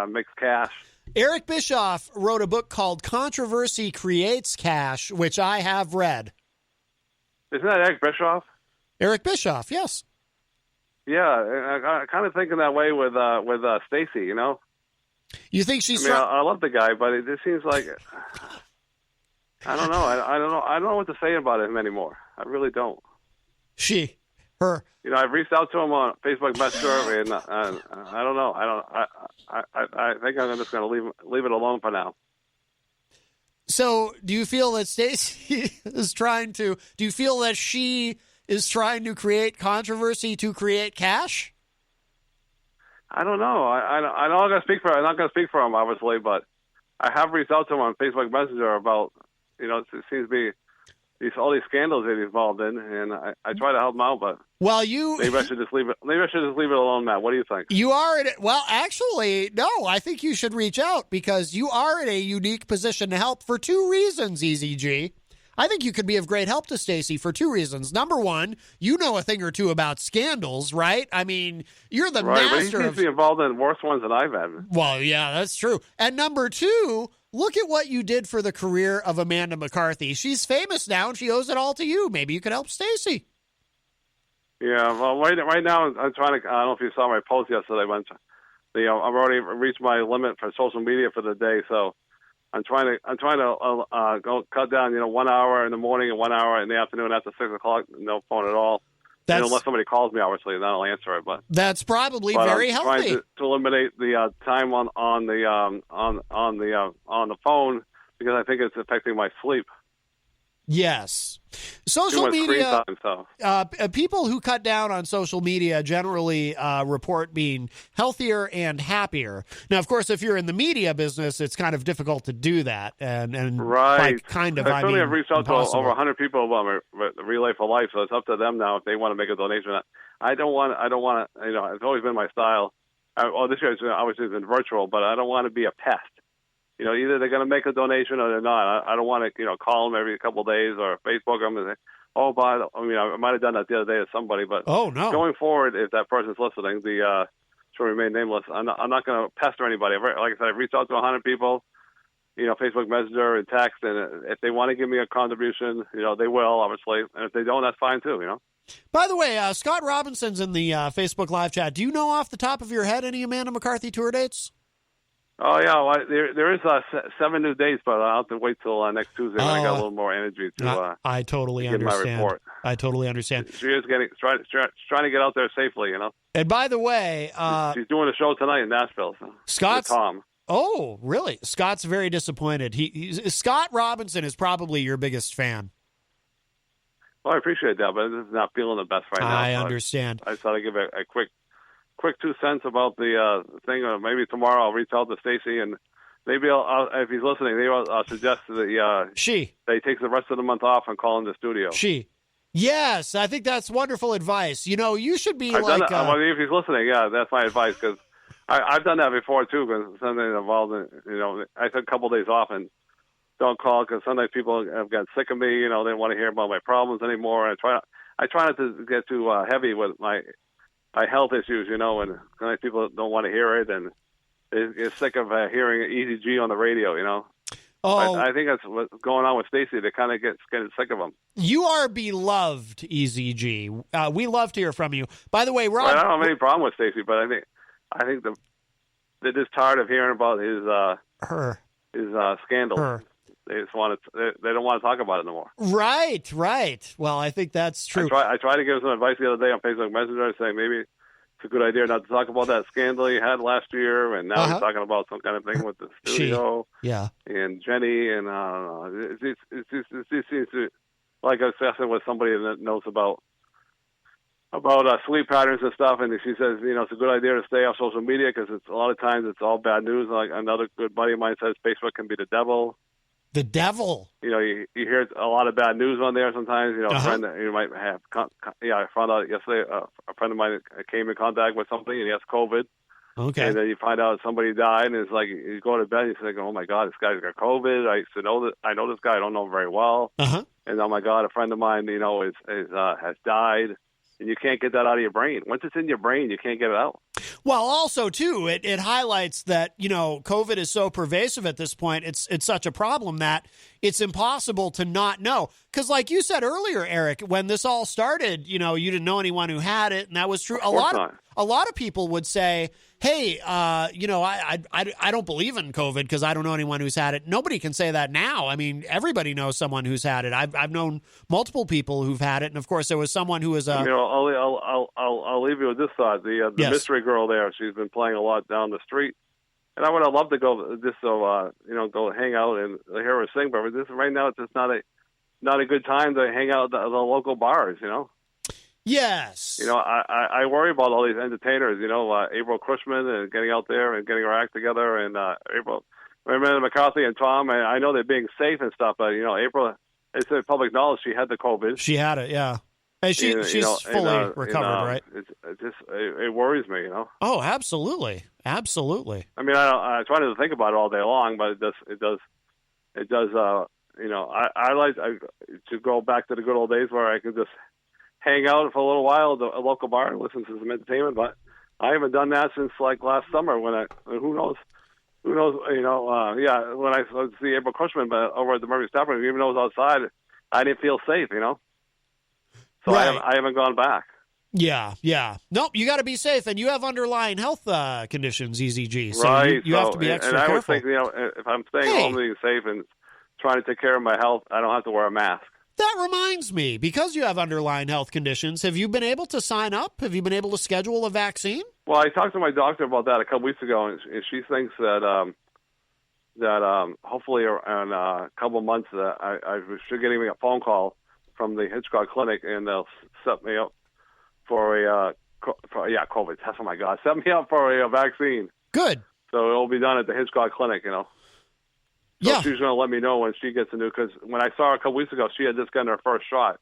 Makes Cash"? Eric Bischoff wrote a book called "Controversy Creates Cash," which I have read. Isn't that Eric Bischoff? Eric Bischoff, yes. Yeah, I kind of thinking that way with Stacie. You know. You think she's? I love the guy, but it just seems like I don't know. I don't know what to say about him anymore. I really don't. Her. You know, I've reached out to him on Facebook Messenger, and I don't know. I think I'm just going to leave it alone for now. So, do you feel that Stacie is trying to? Do you feel that she is trying to create controversy to create cash? I don't know. I'm not going to speak for. I'm not going to speak for him, obviously, but I have reached out to him on Facebook Messenger about. You know, it seems to be all these scandals that he's involved in, and I try to help him out, but maybe I should just leave it. Maybe I should just leave it alone, Matt. What do you think? You are actually, no. I think you should reach out because you are in a unique position to help for two reasons. Eazy-G. I think you could be of great help to Stacie for two reasons. Number one, you know a thing or two about scandals, right? I mean, you're the master. But he seems to be involved in worse ones than I've had. Well, yeah, that's true. And number two, look at what you did for the career of Amanda McCarthy. She's famous now, and she owes it all to you. Maybe you could help Stacie. Yeah, well, right now I'm trying to. I don't know if you saw my post yesterday, but I've already reached my limit for social media for the day, so I'm trying to go cut down. 1 hour in the morning and 1 hour in the afternoon after 6 o'clock. No phone at all. Unless somebody calls me, obviously, then I'll answer it. But that's probably very I'm healthy. Trying to eliminate the time on the phone because I think it's affecting my sleep. Yes. Social media, time, people who cut down on social media generally report being healthier and happier. Now, of course, if you're in the media business, it's kind of difficult to do that. And right. I've reached out to over 100 people about my Relay for Life, so it's up to them now if they want to make a donation. I don't want to, it's always been my style. This year it's obviously been virtual, but I don't want to be a pest. Either they're going to make a donation or they're not. I don't want to, call them every couple of days or Facebook them and say, I might have done that the other day to somebody, but going forward, if that person's listening, should remain nameless. I'm not going to pester anybody. Like I said, I've reached out to 100 people, Facebook Messenger and text, and if they want to give me a contribution, they will, obviously. And if they don't, that's fine too, By the way, Scott Robinson's in the Facebook live chat. Do you know off the top of your head any Amanda McCarthy tour dates? Oh, yeah. Well, there is 7 new dates, but I'll have to wait till next Tuesday when I got a little more energy to I totally understand. My report. I totally understand. She is trying to get out there safely, And by the way... she's doing a show tonight in Nashville. So Scott's... Tom. Oh, really? Scott's very disappointed. Scott Robinson is probably your biggest fan. Well, I appreciate that, but it's not feeling the best right now. I understand. I thought I'd give a quick 2 cents about the thing. Maybe tomorrow I'll reach out to Stacie and maybe I'll if he's listening, maybe I'll suggest that he takes the rest of the month off and call in the studio. Yes, I think that's wonderful advice. You should be if he's listening, yeah, that's my advice because I've done that before too. Because something involved in, I took a couple of days off and don't call because sometimes people have gotten sick of me. They don't want to hear about my problems anymore. I try not to get too heavy with my health issues, and people don't want to hear it, and they get sick of hearing Eazy-G on the radio, Oh, I think that's what's going on with Stacie. They kind of getting sick of him. You are beloved, Eazy-G. We love to hear from you. By the way, Rob, I don't have any problem with Stacie, but I think they're just tired of hearing about his scandals. They just want to. They don't want to talk about it no more. Right. Well, I think that's true. I tried to give some advice the other day on Facebook Messenger, saying maybe it's a good idea not to talk about that scandal he had last year, and now he's talking about some kind of thing with the studio. And Jenny, and it seems to, like I was discussing with somebody that knows about sleep patterns and stuff, and she says, it's a good idea to stay off social media because it's a lot of times it's all bad news. Like another good buddy of mine says, Facebook can be the devil. The devil. You hear a lot of bad news on there sometimes. A friend that you might have. I found out yesterday a friend of mine came in contact with somebody and he has COVID. Okay. And then you find out somebody died, and it's like you go to bed and you think, "Oh my God, this guy's got COVID." I used to know that. I know this guy. I don't know him very well. And oh my God, a friend of mine, has died. And you can't get that out of your brain. Once it's in your brain, you can't get it out. Well, also, too, it highlights that, COVID is so pervasive at this point. It's such a problem that it's impossible to not know. Because like you said earlier, Eric, when this all started, you didn't know anyone who had it, and that was true. A lot of people would say, hey, I don't believe in COVID because I don't know anyone who's had it. Nobody can say that now. I mean, everybody knows someone who's had it. I've known multiple people who've had it, and of course, there was someone who was I'll leave you with this thought. The mystery girl there, she's been playing a lot down the street, and I would have loved to go just so go hang out and hear her sing. But this right now, it's just not a good time to hang out at the local bars. Yes. I worry about all these entertainers. April Cushman and getting out there and getting her act together, and Amanda McCarthy and Tom. And I know they're being safe and stuff, but April, it's public knowledge she had the COVID. She had it, yeah. And she's fully recovered, right? It worries me, Oh, absolutely. I mean, I try to think about it all day long, but it does. I like to go back to the good old days where I could just hang out for a little while at a local bar and listen to some entertainment. But I haven't done that since like last summer when who knows, when I see April Cushman, but over at the Murphy Stop Room, even though it was outside, I didn't feel safe, So right. I haven't gone back. Yeah. Nope, you got to be safe, and you have underlying health conditions, Eazy-G. So right. you have to be extra careful. And I would think, if I'm staying home being safe and trying to take care of my health, I don't have to wear a mask. That reminds me, because you have underlying health conditions, have you been able to sign up? Have you been able to schedule a vaccine? Well, I talked to my doctor about that a couple weeks ago, and she thinks that hopefully in a couple of months I should get a phone call from the Hitchcock Clinic, and they'll set me up for a COVID test. Oh my God, set me up for a vaccine. Good. So it'll be done at the Hitchcock Clinic, So she's going to let me know when she gets a new, because when I saw her a couple weeks ago, she had just gotten her first shot.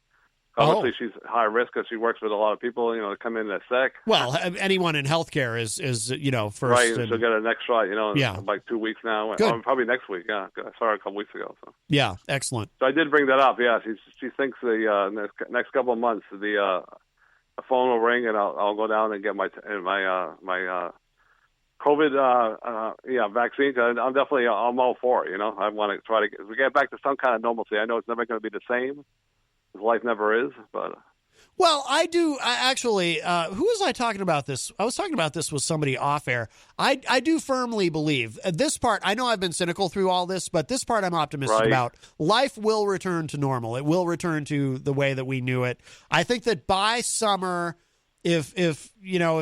Obviously, she's high risk because she works with a lot of people, that come in that's sick. Well, anyone in healthcare is first. Right, and she'll get her next shot, in like 2 weeks now. Good. Probably next week, I saw her a couple weeks ago. So. Yeah, excellent. So I did bring that up, She thinks the next couple of months, the phone will ring, and I'll go down and get my COVID vaccine. I'm definitely, I'm all for it, I want to try to get back to some kind of normalcy. I know it's never going to be the same. Life never is, but... Well, I do. Who was I talking about this? I was talking about this with somebody off air. I do firmly believe this part. I know I've been cynical through all this, but this part I'm optimistic about. Life will return to normal. It will return to the way that we knew it. I think that by summer, if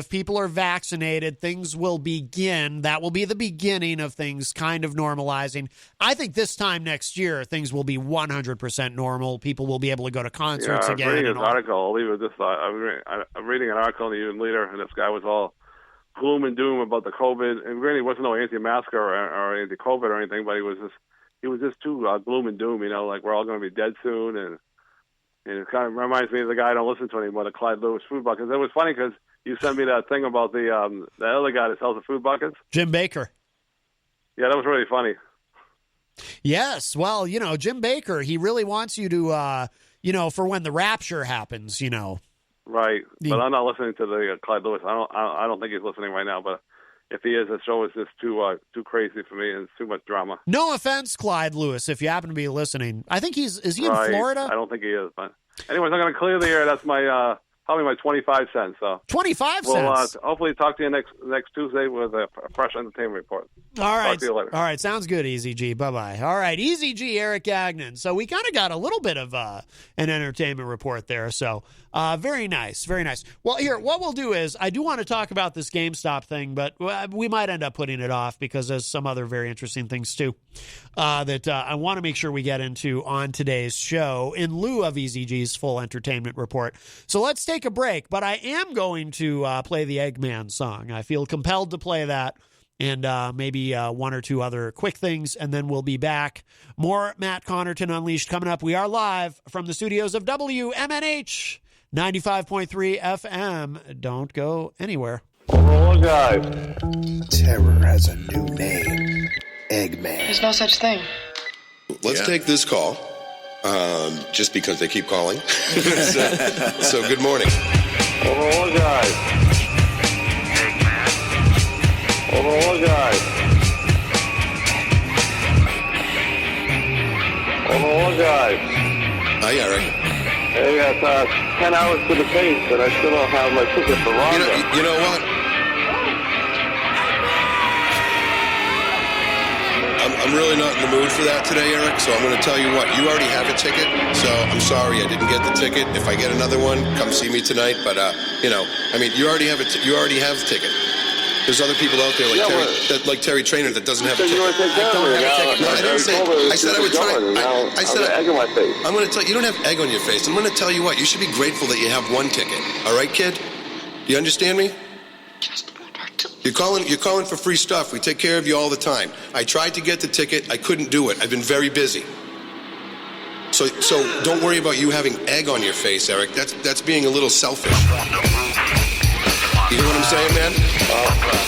people are vaccinated, things will begin. That will be the beginning of things kind of normalizing. I think this time next year, things will be 100% normal. People will be able to go to concerts again. I'm reading this article. I'll leave it with this thought. I'm reading an article in the Union Leader, and this guy was all gloom and doom about the COVID. And really, wasn't no anti-masker or anti-COVID or anything, but he was just too gloom and doom. Like we're all going to be dead soon, and it kind of reminds me of the guy I don't listen to anymore, the Clyde Lewis food buckets. It was funny because you sent me that thing about the other guy that sells the food buckets. Jim Baker. Yeah, that was really funny. Yes. Well, Jim Baker, he really wants you to, for when the rapture happens, Right. But I'm not listening to the Clyde Lewis. I don't think he's listening right now, but if he is, the show is just too crazy for me and it's too much drama. No offense, Clyde Lewis, if you happen to be listening. I think is he in Florida? I don't think he is, but anyways, I'm going to clear the air. That's my probably my 25 cents. So 25 we'll cents. hopefully talk to you next Tuesday with a fresh entertainment report. All right. Talk to you later. All right. Sounds good, Eazy-G. Bye-bye. All right. Eazy-G, Eric Gagnon. So we kind of got a little bit of an entertainment report there. So very nice. Very nice. Well, here, what we'll do is I do want to talk about this GameStop thing, but we might end up putting it off because there's some other very interesting things, too, that I want to make sure we get into on today's show in lieu of Eazy-G's full entertainment report. So let's take a break, but I am going to play the Eggman song. I feel compelled to play that. And maybe one or two other quick things, and then we'll be back. More Matt Connarton Unleashed coming up. We are live from the studios of WMNH 95.3 FM. Don't go anywhere. Oh, guys. Terror has a new name. Eggman. There's no such thing. Let's take this call, just because they keep calling. so good morning. Oh, guys. Oh, guys. Oh, guys. Hi, Eric. Hey, got 10 hours to the case, but I still don't have my ticket for Ronda. You know what? I'm really not in the mood for that today, Eric, so I'm going to tell you what. You already have a ticket, so I'm sorry I didn't get the ticket. If I get another one, come see me tonight. But, you already have a ticket. There's other people out there like Terry Trainer that doesn't have a ticket. I don't have a ticket. No, I didn't say. I said I would try. I said egg on my face. I'm going to tell you. You don't have egg on your face. I'm going to tell you what. You should be grateful that you have one ticket. All right, kid? You understand me? Just water too. You're calling for free stuff. We take care of you all the time. I tried to get the ticket. I couldn't do it. I've been very busy. So don't worry about you having egg on your face, Eric. That's being a little selfish. You hear what I'm saying, man?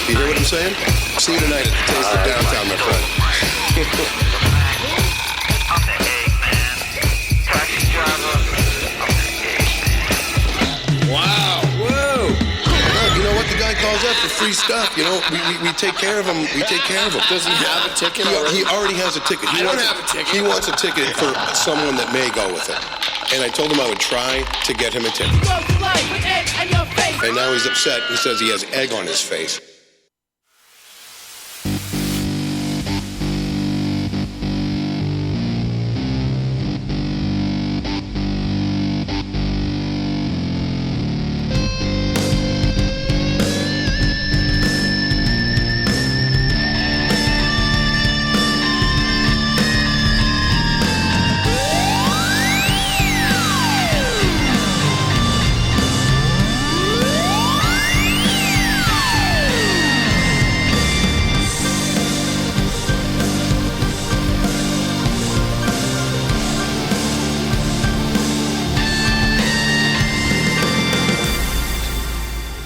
You hear what I'm saying? See you tonight at the Taste of Downtown, my friend. I'm the Eggman. Taxi driver. Wow. Whoa. Oh, you know what? The guy calls up for free stuff. You know, we take care of him. We take care of him. Does he have a ticket? He already has a ticket. I don't have a ticket. He wants a ticket for someone that may go with him. And I told him I would try to get him a ticket. And now he's upset. He says he has egg on his face.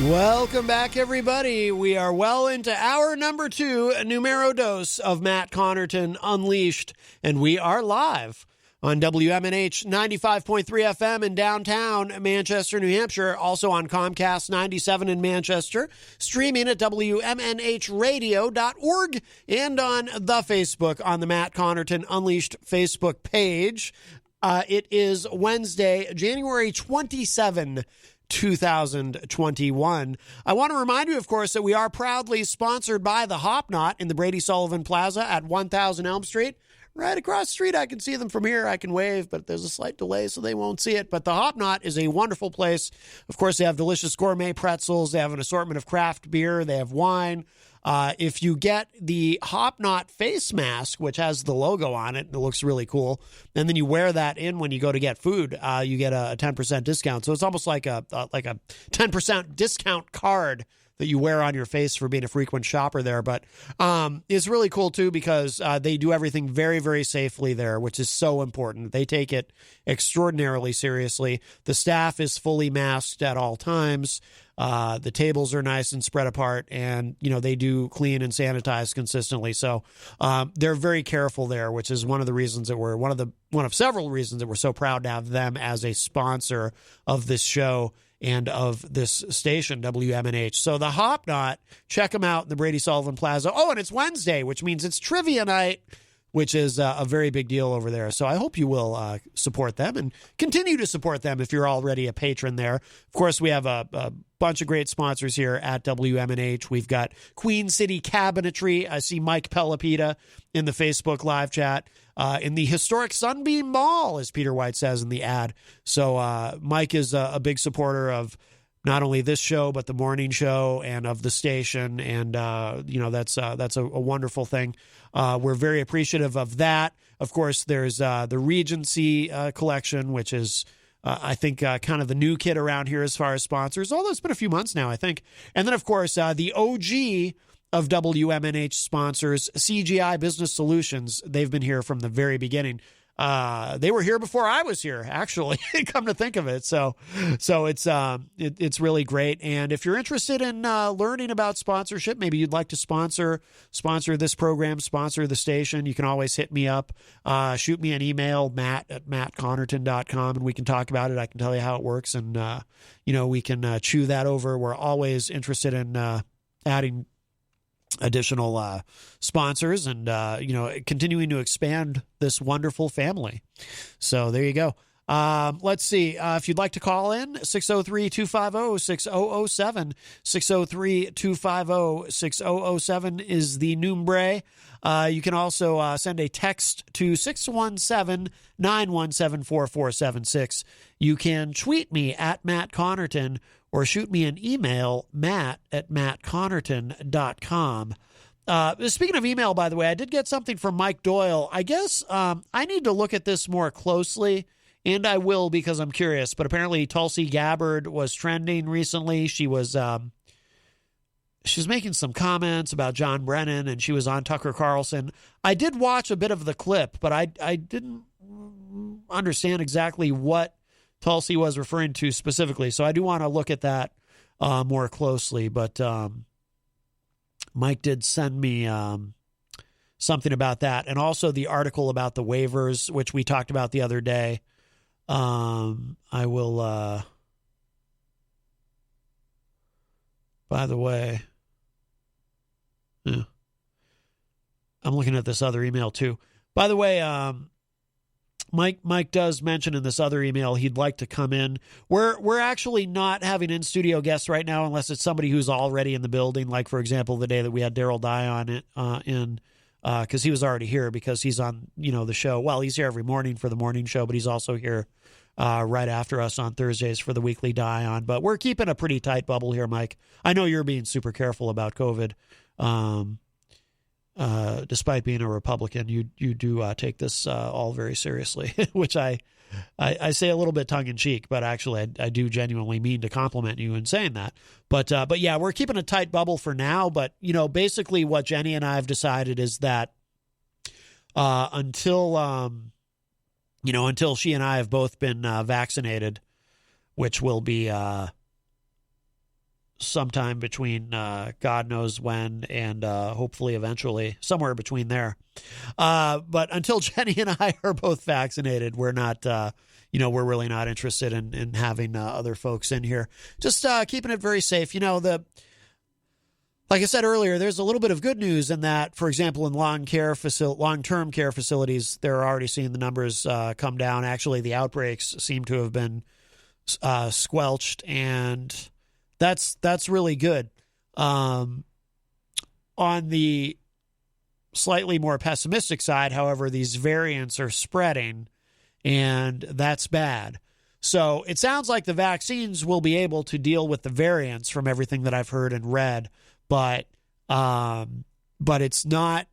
Welcome back, everybody. We are well into hour number 2, numero dos of Matt Connarton Unleashed, and we are live on WMNH 95.3 FM in downtown Manchester, New Hampshire, also on Comcast 97 in Manchester, streaming at WMNHradio.org, and on the Facebook on the Matt Connarton Unleashed Facebook page. It is Wednesday, January 27, 2021. I want to remind you, of course, that we are proudly sponsored by the Hop Knot in the Brady Sullivan Plaza at 1000 Elm Street. Right across the street, I can see them from here. I can wave, but there's a slight delay, so they won't see it. But the Hop Knot is a wonderful place. Of course, they have delicious gourmet pretzels. They have an assortment of craft beer. They have wine. If you get the Hop Knot face mask, which has the logo on it, it looks really cool, and then you wear that in when you go to get food, you get a 10% discount. So it's almost like a 10% discount card that you wear on your face for being a frequent shopper there. But it's really cool, too, because they do everything very, very safely there, which is so important. They take it extraordinarily seriously. The staff is fully masked at all times. The tables are nice and spread apart, and, you know, they do clean and sanitize consistently. So they're very careful there, which is one of the reasons that we're one of several reasons that we're so proud to have them as a sponsor of this show and of this station, WMNH. So the Hop Knot, check them out in the Brady Sullivan Plaza. Oh, and it's Wednesday, which means it's trivia night. which is a very big deal over there. So I hope you will support them and continue to support them if you're already a patron there. Of course, we have a bunch of great sponsors here at WMNH. We've got Queen City Cabinetry. I see Mike Pelopita in the Facebook live chat. In the historic Sunbeam Mall, as Peter White says in the ad. So Mike is a big supporter of not only this show, but the morning show and of the station. And, that's a wonderful thing. We're very appreciative of that. Of course, there's the Regency collection, which is, I think, kind of the new kid around here as far as sponsors, although it's been a few months now, I think. And then, of course, the OG of WMNH sponsors, CGI Business Solutions. They've been here from the very beginning. They were here before I was here, actually, come to think of it. So it's really great. And if you're interested in learning about sponsorship, maybe you'd like to sponsor this program, sponsor the station, you can always hit me up, shoot me an email, matt@mattconnerton.com, and we can talk about it. I can tell you how it works, and, we can chew that over. We're always interested in adding additional sponsors and continuing to expand this wonderful family. So there you go. Let's see if you'd like to call in 603-250-6007. 603-250-6007 is the numbre. You can also send a text to 617-917-4476. You can tweet me at Matt Connarton or shoot me an email, matt@mattconnerton.com. Speaking of email, by the way, I did get something from Mike Doyle. I guess I need to look at this more closely, and I will because I'm curious. But apparently Tulsi Gabbard was trending recently. She was making some comments about John Brennan, and she was on Tucker Carlson. I did watch a bit of the clip, but I didn't understand exactly what Tulsi was referring to specifically. So I do want to look at that more closely. But Mike did send me something about that, and also the article about the waivers, which we talked about the other day. I will, by the way, I'm looking at this other email too. By the way, Mike does mention in this other email he'd like to come in. We're actually not having in-studio guests right now unless it's somebody who's already in the building, like, for example, the day that we had Daryl Dye on it because he was already here because he's on, the show. Well, he's here every morning for the morning show, but he's also here right after us on Thursdays for the weekly Dye on. But we're keeping a pretty tight bubble here, Mike. I know you're being super careful about COVID. Despite being a Republican, you do take this all very seriously, which I say a little bit tongue in cheek, but actually I do genuinely mean to compliment you in saying that. But yeah, we're keeping a tight bubble for now. But basically, what Jenny and I have decided is that until she and I have both been vaccinated, which will be sometime between God knows when and hopefully eventually somewhere between there. But until Jenny and I are both vaccinated, we're not, we're really not interested in having other folks in here. Just keeping it very safe. Like I said earlier, there's a little bit of good news in that, for example, in long-term care facilities, they're already seeing the numbers come down. Actually, the outbreaks seem to have been squelched, and that's really good. On the slightly more pessimistic side, however, these variants are spreading, and that's bad. So it sounds like the vaccines will be able to deal with the variants from everything that I've heard and read, but it's not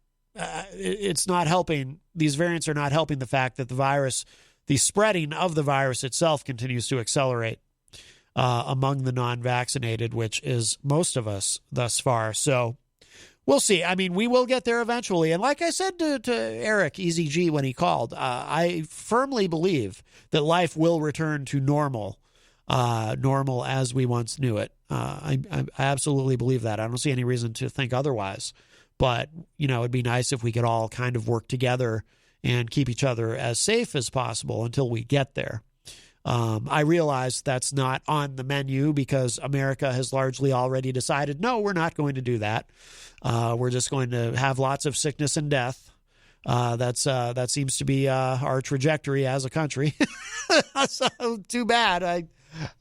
helping. These variants are not helping the fact that the spreading of the virus itself continues to accelerate among the non-vaccinated, which is most of us thus far. So we'll see. I mean, we will get there eventually. And like I said to Eric, Eazy-G, when he called, I firmly believe that life will return to normal as we once knew it. I absolutely believe that. I don't see any reason to think otherwise. But, it'd be nice if we could all kind of work together and keep each other as safe as possible until we get there. I realize that's not on the menu because America has largely already decided, no, we're not going to do that. We're just going to have lots of sickness and death That seems to be our trajectory as a country. So too bad.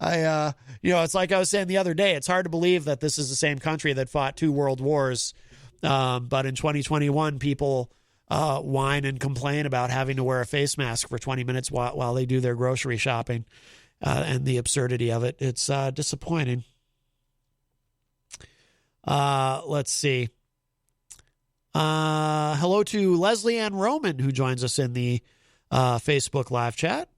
It's like I was saying the other day. It's hard to believe that this is the same country that fought 2 world wars. But in 2021, people whine and complain about having to wear a face mask for 20 minutes while they do their grocery shopping, and the absurdity of it. It's disappointing. Let's see. Hello to Leslie Ann Roman, who joins us in the Facebook live chat.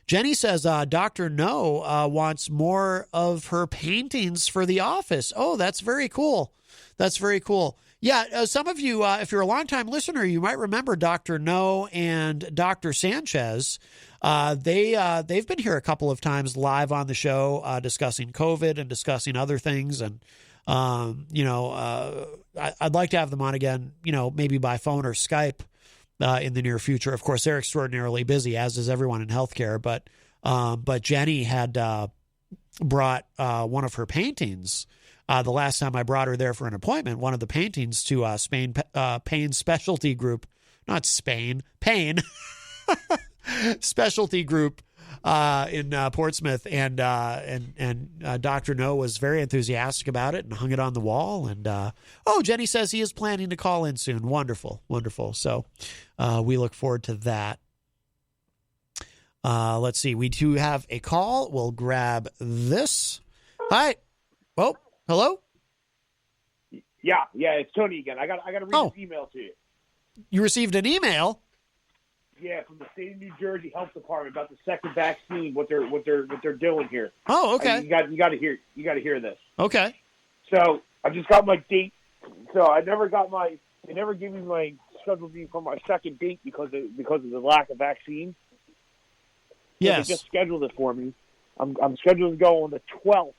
Jenny says Dr. No wants more of her paintings for the office. Oh, that's very cool. That's very cool. Yeah, some of you, if you're a longtime listener, you might remember Dr. No and Dr. Sanchez. They've been here a couple of times live on the show discussing COVID and discussing other things. And, I'd like to have them on again, maybe by phone or Skype in the near future. Of course, they're extraordinarily busy, as is everyone in healthcare. But Jenny had brought one of her paintings. The last time I brought her there for an appointment, one of the paintings to Pain Specialty Group, not Spain, Pain Specialty Group in Portsmouth, and Dr. No was very enthusiastic about it and hung it on the wall. And Jenny says he is planning to call in soon. Wonderful, wonderful. So we look forward to that. Let's see. We do have a call. We'll grab this. Hi. Oh. Hello? Yeah, it's Tony again. I got to read this email to you. You received an email? Yeah, from the state of New Jersey Health Department about the second vaccine, what they're doing here. Oh, okay. You got to hear this. Okay. So I just got my date. So I never got they never gave me my scheduled date for my second date because of the lack of vaccine. Yes. So they just scheduled it for me. I'm scheduled to go on the 12th.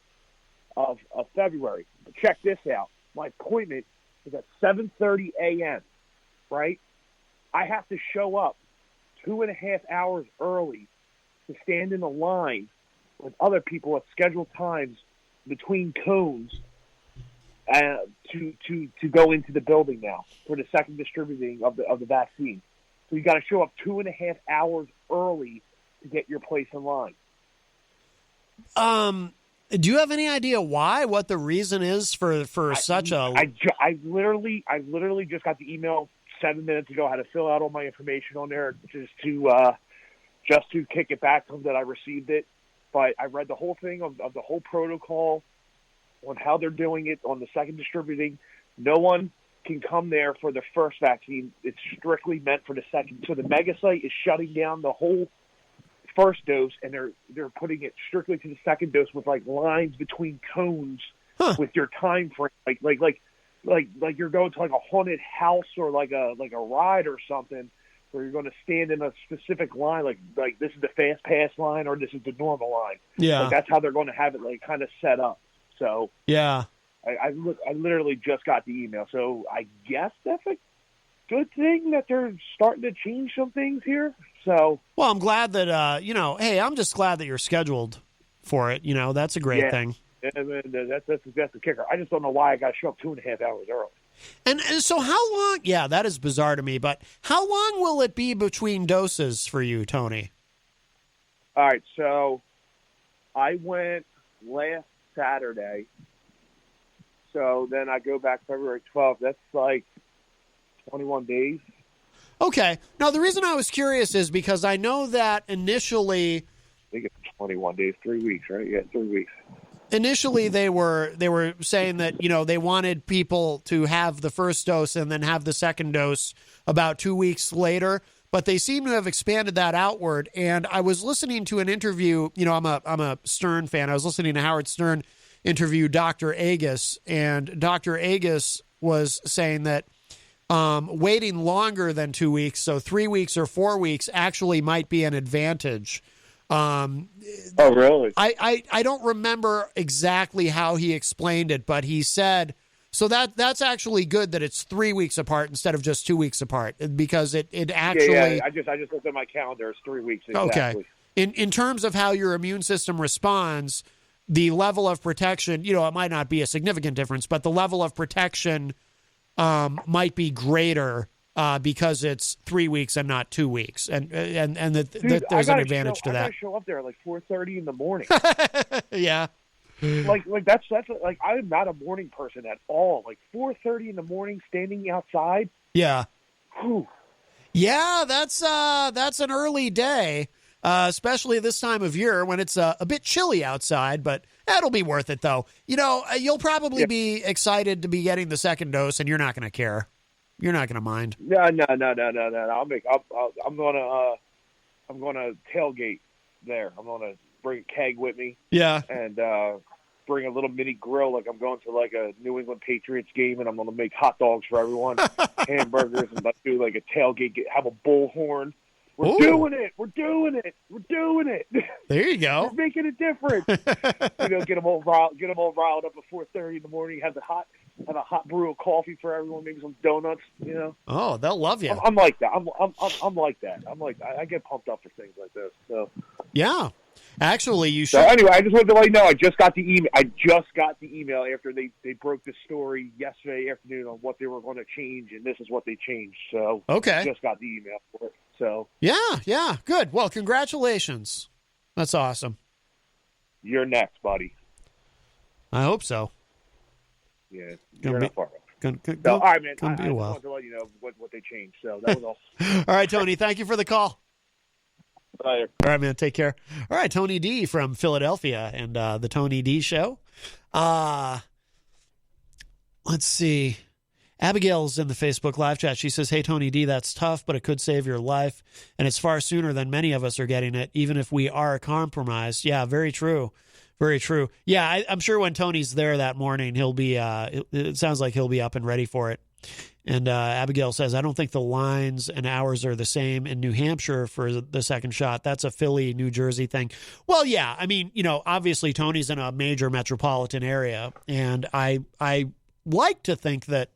Of February. But check this out. My appointment is at 7:30 a.m., right? I have to show up 2.5 hours early to stand in a line with other people at scheduled times between cones to go into the building now for the second distributing of the vaccine. So you got to show up 2.5 hours early to get your place in line. Do you have any idea why? What the reason is for such a? I literally just got the email 7 minutes ago. I had to fill out all my information on there just to kick it back to them that I received it. But I read the whole thing of the whole protocol on how they're doing it on the second distributing. No one can come there for the first vaccine. It's strictly meant for the second. So the mega site is shutting down the whole first dose, and they're putting it strictly to the second dose with like lines between cones with your time frame, like you're going to like a haunted house or like a ride or something, where you're going to stand in a specific line, like this is the fast pass line or this is the normal line. Yeah, like that's how they're going to have it like kind of set up. So yeah, I literally just got the email, so I guess that's a good thing that they're starting to change some things here. So, well, I'm glad that, hey, I'm just glad that you're scheduled for it. That's a great thing. That's the kicker. I just don't know why I got to show up 2.5 hours early. And so how long, that is bizarre to me, but how long will it be between doses for you, Tony? All right. So I went last Saturday. So then I go back February 12th. That's like 21 days. Okay. Now, the reason I was curious is because I know that initially... I think it's 21 days, 3 weeks, right? Yeah, 3 weeks. Initially, they were saying that, they wanted people to have the first dose and then have the second dose about 2 weeks later, but they seem to have expanded that outward. And I was listening to an interview, I'm a Stern fan. I was listening to Howard Stern interview Dr. Agus, and Dr. Agus was saying that waiting longer than 2 weeks, so 3 weeks or 4 weeks, actually might be an advantage. Oh, really? I don't remember exactly how he explained it, but he said, so that's actually good that it's 3 weeks apart instead of just 2 weeks apart, because it actually... Yeah, I just looked at my calendar. It's 3 weeks exactly. Okay. In terms of how your immune system responds, the level of protection, it might not be a significant difference, but the level of protection might be greater because it's 3 weeks and not 2 weeks, and that Dude, there's an advantage to I that. gotta show up there at like 4:30 in the morning. Yeah. like that's like I'm not a morning person at all. Like 4:30 in the morning, standing outside. Yeah. Whew. Yeah, that's an early day, especially this time of year when it's a bit chilly outside, but that'll be worth it, though. You know, you'll probably be excited to be getting the second dose, and you're not going to care. You're not going to mind. No. I'm gonna tailgate there. I'm gonna bring a keg with me. Yeah. And bring a little mini grill like I'm going to like a New England Patriots game, and I'm going to make hot dogs for everyone, hamburgers, and let's do like a tailgate, have a bullhorn. We're doing it. We're doing it. We're doing it. There you go. We're making a difference. Get them all riled up at 4:30 in the morning. Have a hot brew of coffee for everyone. Maybe some donuts. You know. Oh, they'll love you. I'm like that. I'm like that. I get pumped up for things like this. So. Yeah. Actually, you should. So anyway, I just wanted to let you know I just got the email. After they broke the story yesterday afternoon on what they were going to change, and this is what they changed. So okay, I just got the email for it. So yeah, good. Well, congratulations. That's awesome. You're next, buddy. I hope so. Yeah, you're not far off. All right, man. I just wanted to let you know what they changed. So that was all. All right, Tony. Thank you for the call. Bye. All right, man. Take care. All right, Tony D from Philadelphia and the Tony D Show. Let's see. Abigail's in the Facebook live chat. She says, "Hey, Tony D, that's tough, but it could save your life, and it's far sooner than many of us are getting it, even if we are compromised." Yeah, very true. Very true. Yeah, I'm sure when Tony's there that morning, he'll be. It sounds like he'll be up and ready for it. And Abigail says, "I don't think the lines and hours are the same in New Hampshire for the second shot. That's a Philly, New Jersey thing." Well, yeah. I mean, obviously Tony's in a major metropolitan area, and I like to think that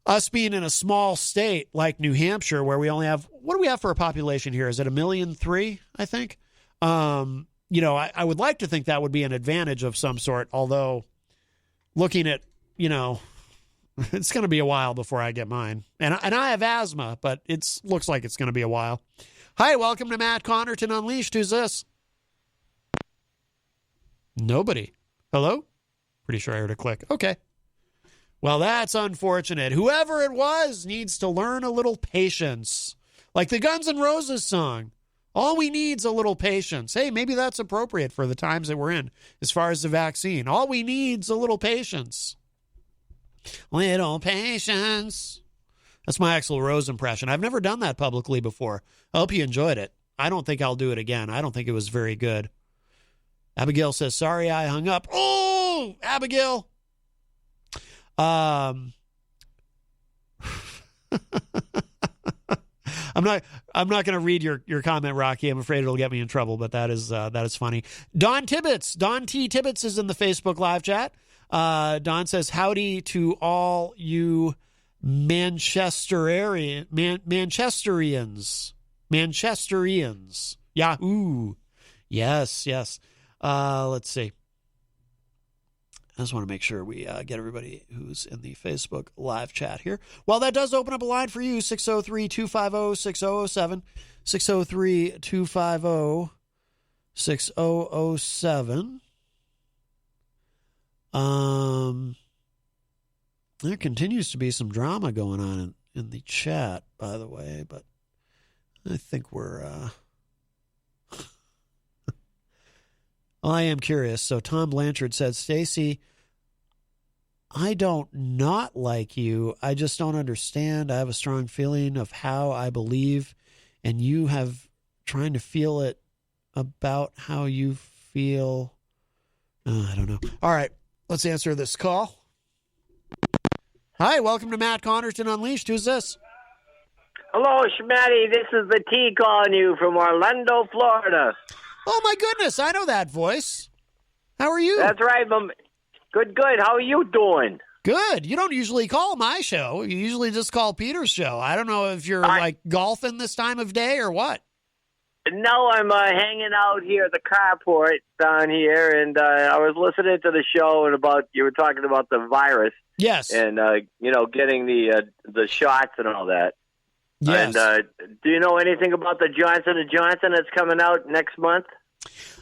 us being in a small state like New Hampshire, where we only have, what do we have for a population here? Is it 1.3 million, I think? I would like to think that would be an advantage of some sort, although looking at, it's going to be a while before I get mine. And I have asthma, but it looks like it's going to be a while. Hi, welcome to Matt Connarton Unleashed. Who's this? Nobody. Hello? Pretty sure I heard a click. Okay. Well, that's unfortunate. Whoever it was needs to learn a little patience. Like the Guns N' Roses song. All we need is a little patience. Hey, maybe that's appropriate for the times that we're in as far as the vaccine. All we need is a little patience. Little patience. That's my Axl Rose impression. I've never done that publicly before. I hope you enjoyed it. I don't think I'll do it again. I don't think it was very good. Abigail says, "Sorry I hung up." Oh, Abigail. I'm not going to read your comment, Rocky. I'm afraid it'll get me in trouble, but that is funny. Don Tibbetts. Don T. Tibbetts is in the Facebook live chat. Don says, "Howdy to all you Manchesterians. Yahoo. Yes. Let's see. I just want to make sure we get everybody who's in the Facebook live chat here. Well, that does open up a line for you, 603-250-6007, 603-250-6007. There continues to be some drama going on in the chat, by the way, but I think we're... Well, I am curious. So Tom Blanchard said, "Stacie, I don't not like you. I just don't understand. I have a strong feeling of how I believe, and you have trying to feel it about how you feel." I don't know. All right, let's answer this call. Hi, welcome to Matt Connarton Unleashed. Who's this? Hello, Schmatty. This is the T calling you from Orlando, Florida. Oh, my goodness. I know that voice. How are you? That's right, Mom. Good. How are you doing? Good. You don't usually call my show. You usually just call Peter's show. I don't know if you're like golfing this time of day or what. No, I'm hanging out here at the carport down here, and I was listening to the show and you were talking about the virus. Yes. And getting the shots and all that. Yes. And do you know anything about the Johnson & Johnson that's coming out next month?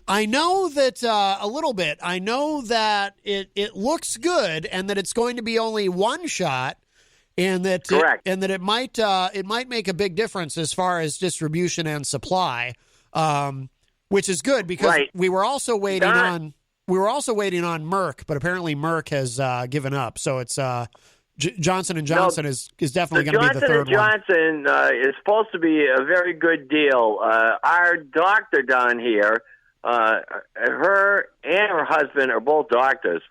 I know that a little bit. I know that it looks good, and that it's going to be only one shot, and that Correct. It might make a big difference as far as distribution and supply, which is good because we were also waiting on Merck, but apparently Merck has given up. So it's Johnson & Johnson is definitely going to be the third Johnson & Johnson is supposed to be a very good deal. Our doctor down here, her and her husband are both doctors,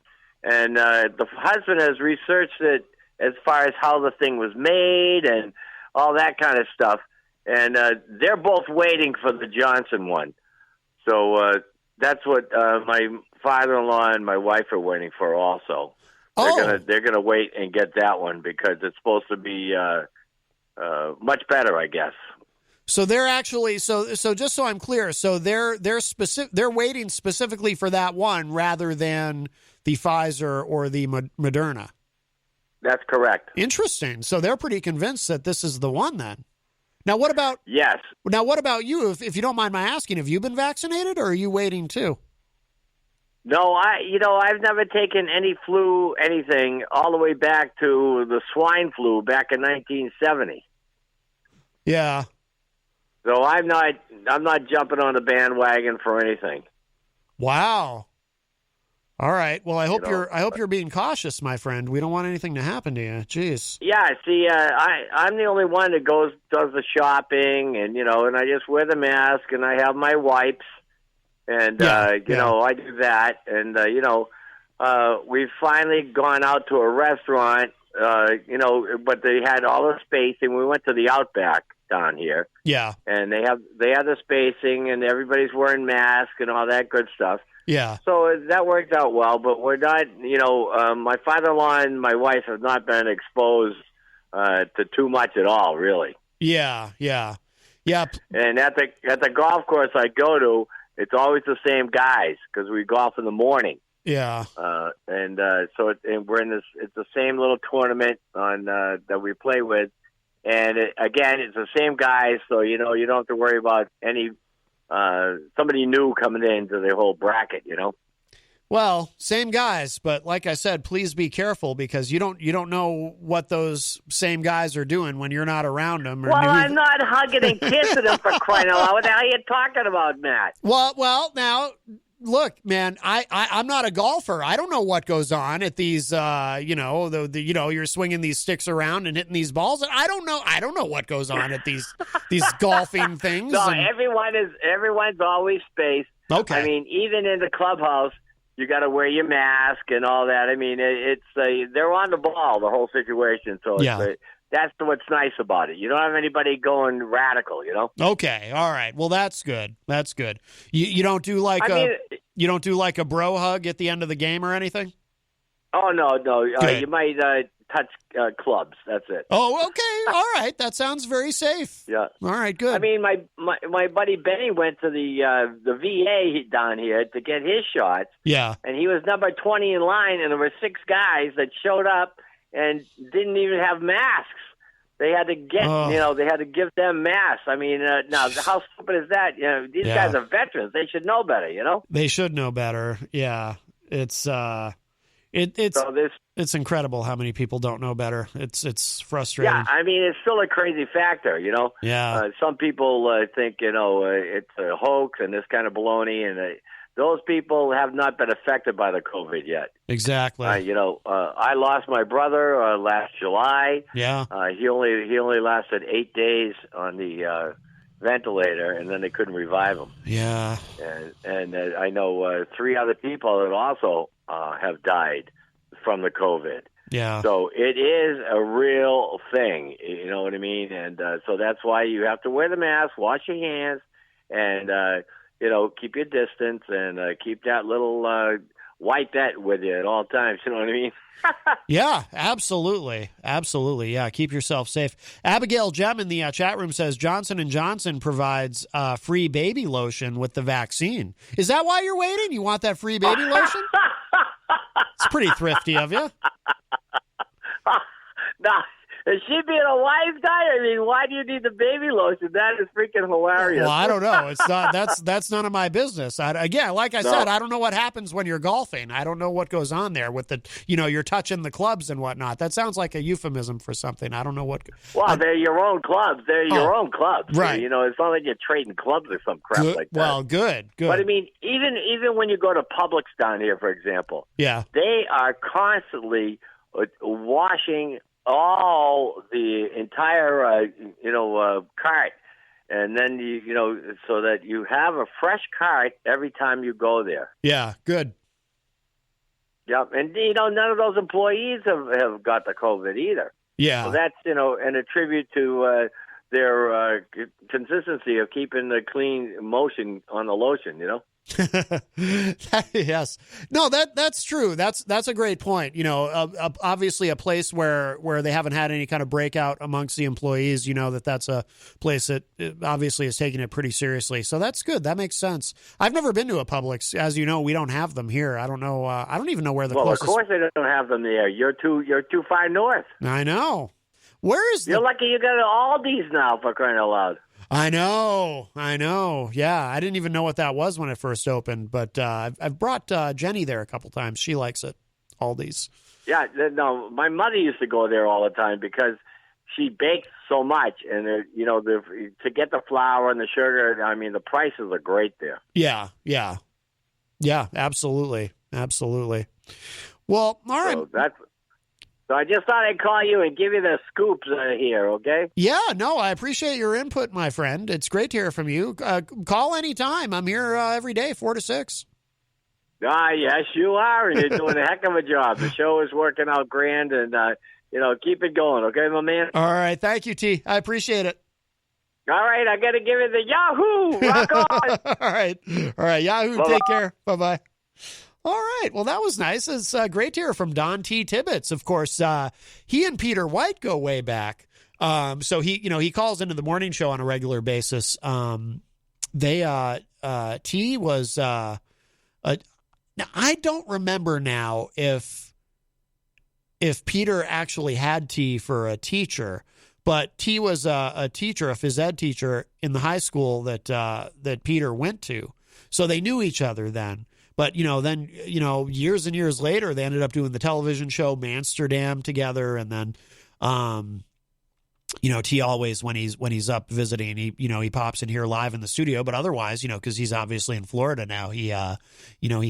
and the husband has researched it as far as how the thing was made and all that kind of stuff, and they're both waiting for the Johnson one. So that's what my father-in-law and my wife are waiting for also. They're gonna wait and get that one because it's supposed to be much better, I guess. So they're actually so just so I'm clear, so they're waiting specifically for that one rather than the Pfizer or the Moderna. That's correct. Interesting. So they're pretty convinced that this is the one then. Now what about Yes. Now what about you? If you don't mind my asking, have you been vaccinated or are you waiting too? No, I've never taken any flu, anything, all the way back to the swine flu back in 1970. Yeah. So I'm not jumping on the bandwagon for anything. Wow. All right. Well, I hope you're being cautious, my friend. We don't want anything to happen to you. Jeez. Yeah. See, I'm the only one that does the shopping, and and I just wear the mask, and I have my wipes. And, I do that. And, we've finally gone out to a restaurant, but they had all the spacing. We went to the Outback down here. Yeah. And they have the spacing, and everybody's wearing masks and all that good stuff. Yeah. So that worked out well, but we're not, my father-in-law and my wife have not been exposed to too much at all, really. Yeah. Yeah. Yeah. And at the golf course I go to, it's always the same guys because we golf in the morning. Yeah. So we're in this. It's the same little tournament that we play with, and it's the same guys. So you don't have to worry about any somebody new coming into the whole bracket. Well, same guys, but like I said, please be careful because you don't know what those same guys are doing when you're not around them. Well, I'm not hugging and kissing them for crying out loud. What the hell are you talking about, Matt? Well, now look, man, I'm not a golfer. I don't know what goes on at these, you're swinging these sticks around and hitting these balls. And I don't know what goes on at these golfing things. No, everyone's always spaced. Okay. I mean, even in the clubhouse, you got to wear your mask and all that. I mean, they're on the ball, the whole situation. So that's what's nice about it. You don't have anybody going radical, Okay, all right. Well, that's good. That's good. You don't do like a bro hug at the end of the game or anything? Oh no. You might touch clubs. That's it. Oh, okay. All right. That sounds very safe. Yeah. All right. Good. I mean, my buddy Benny went to the VA down here to get his shots. Yeah. And he was number 20 in line, and there were 6 guys that showed up and didn't even have masks. They had to they had to give them masks. I mean, now how stupid is that? These guys are veterans. They should know better. They should know better. Yeah. It's it's incredible how many people don't know better. It's frustrating. Yeah, I mean, it's still a crazy factor, Yeah. Some people think, it's a hoax and this kind of baloney, and those people have not been affected by the COVID yet. Exactly. I lost my brother last July. Yeah. He only lasted 8 days on the ventilator, and then they couldn't revive him. Yeah. And I know 3 other people that also have died from the COVID. Yeah. So it is a real thing, you know what I mean? And so that's why you have to wear the mask, wash your hands, and, keep your distance and keep that little wipe that with you at all times. You know what I mean? Yeah, absolutely. Absolutely. Yeah, keep yourself safe. Abigail Jem in the chat room says Johnson & Johnson provides free baby lotion with the vaccine. Is that why you're waiting? You want that free baby lotion? It's pretty thrifty of you. No, is she being a wise guy? I mean, why do you need the baby lotion? That is freaking hilarious. Well, I don't know. It's not. That's none of my business. Again, like I said, I don't know what happens when you're golfing. I don't know what goes on there with the, you're touching the clubs and whatnot. That sounds like a euphemism for something. I don't know what. Well, they're your own clubs. They're your own clubs. Right. It's not like you're trading clubs or some crap like that. Well, good. But I mean, even when you go to Publix down here, for example, yeah, they are constantly washing all the entire cart, and then so that you have a fresh cart every time you go there. Yeah, good. Yep, and none of those employees have got the COVID either. Yeah, so that's and a tribute to their consistency of keeping the clean motion on the lotion. Yes. No, that's true. That's a great point. Obviously a place where they haven't had any kind of breakout amongst the employees, that's a place that obviously is taking it pretty seriously. So that's good. That makes sense. I've never been to a Publix. As you know, we don't have them here. I don't know. I don't even know where the closest. Well, of course they don't have them there. You're too far north. I know. Where is You're lucky you got Aldi's now, for crying out loud. I know. Yeah, I didn't even know what that was when it first opened, but I've brought Jenny there a couple times. She likes it, Aldi's. Yeah, no, my mother used to go there all the time because she bakes so much, and to get the flour and the sugar, I mean, the prices are great there. Yeah, absolutely. Well, all right. So I just thought I'd call you and give you the scoops here, okay? Yeah, no, I appreciate your input, my friend. It's great to hear from you. Call anytime. I'm here every day, 4 to 6. Yes, you are, and you're doing a heck of a job. The show is working out grand, and, keep it going, okay, my man? All right, thank you, T. I appreciate it. All right, I got to give you the Yahoo! Rock on! All right, Yahoo, Bye-bye. Take care. Bye-bye. All right. Well, that was nice. It's great to hear from Don T. Tibbetts. Of course, he and Peter White go way back. So he calls into the morning show on a regular basis. T was, now I don't remember now if Peter actually had T for a teacher, but T was a teacher, a phys ed teacher in the high school that Peter went to. So they knew each other then. But, then, years and years later, they ended up doing the television show Mansterdam together. And then, T always, when he's up visiting, he pops in here live in the studio. But otherwise, because he's obviously in Florida now, he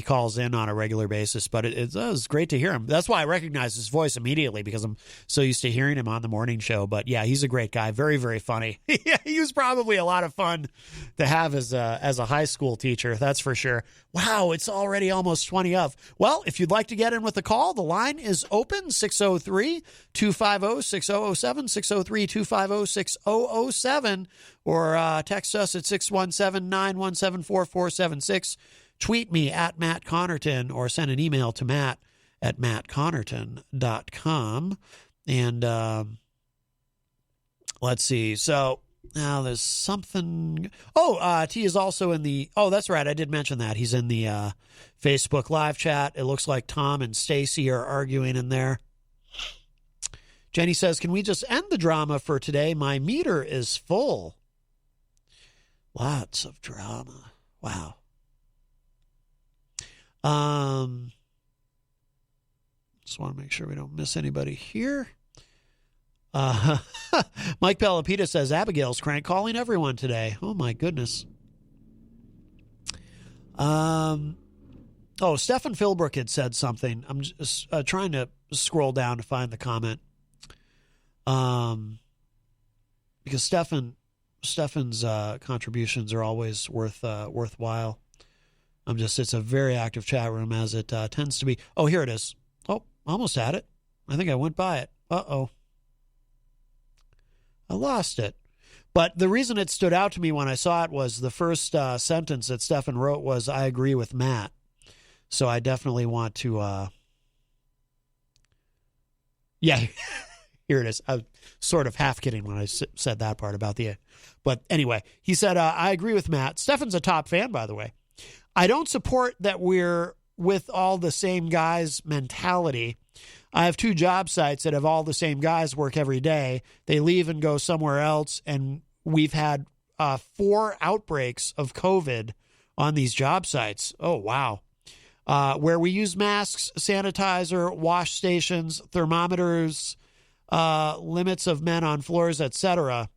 calls in on a regular basis. But it was great to hear him. That's why I recognize his voice immediately, because I'm so used to hearing him on the morning show. But yeah, he's a great guy. Very, very funny. He was probably a lot of fun to have as a high school teacher. That's for sure. Wow, it's already almost 20 of. Well, if you'd like to get in with a call, the line is open, 603-250-6007, 603-250-6007, or text us at 617-917-4476. Tweet me at Matt Connarton, or send an email to matt@mattconnerton.com. And let's see. So now there's something. T is also in the. Oh, that's right. I did mention that. He's in the Facebook live chat. It looks like Tom and Stacie are arguing in there. Jenny says, can we just end the drama for today? My meter is full. Lots of drama. Wow. Just want to make sure we don't miss anybody here. Mike Pelopita says, Abigail's crank calling everyone today. Oh, my goodness. Stefan Philbrook had said something. I'm just trying to scroll down to find the comment. Because Stefan's contributions are always worthwhile. It's a very active chat room, as it tends to be. Oh, here it is. Oh, almost had it. I think I went by it. Uh-oh. I lost it. But the reason it stood out to me when I saw it was the first sentence that Stefan wrote was, I agree with Matt. So I definitely want to, yeah, here it is. I was sort of half kidding when I said that part about but anyway, he said, I agree with Matt. Stefan's a top fan, by the way. I don't support that we're with all the same guys mentality. I have 2 job sites that have all the same guys work every day. They leave and go somewhere else. And we've had 4 outbreaks of COVID on these job sites. Oh, wow. Where we use masks, sanitizer, wash stations, thermometers, limits of men on floors, etc.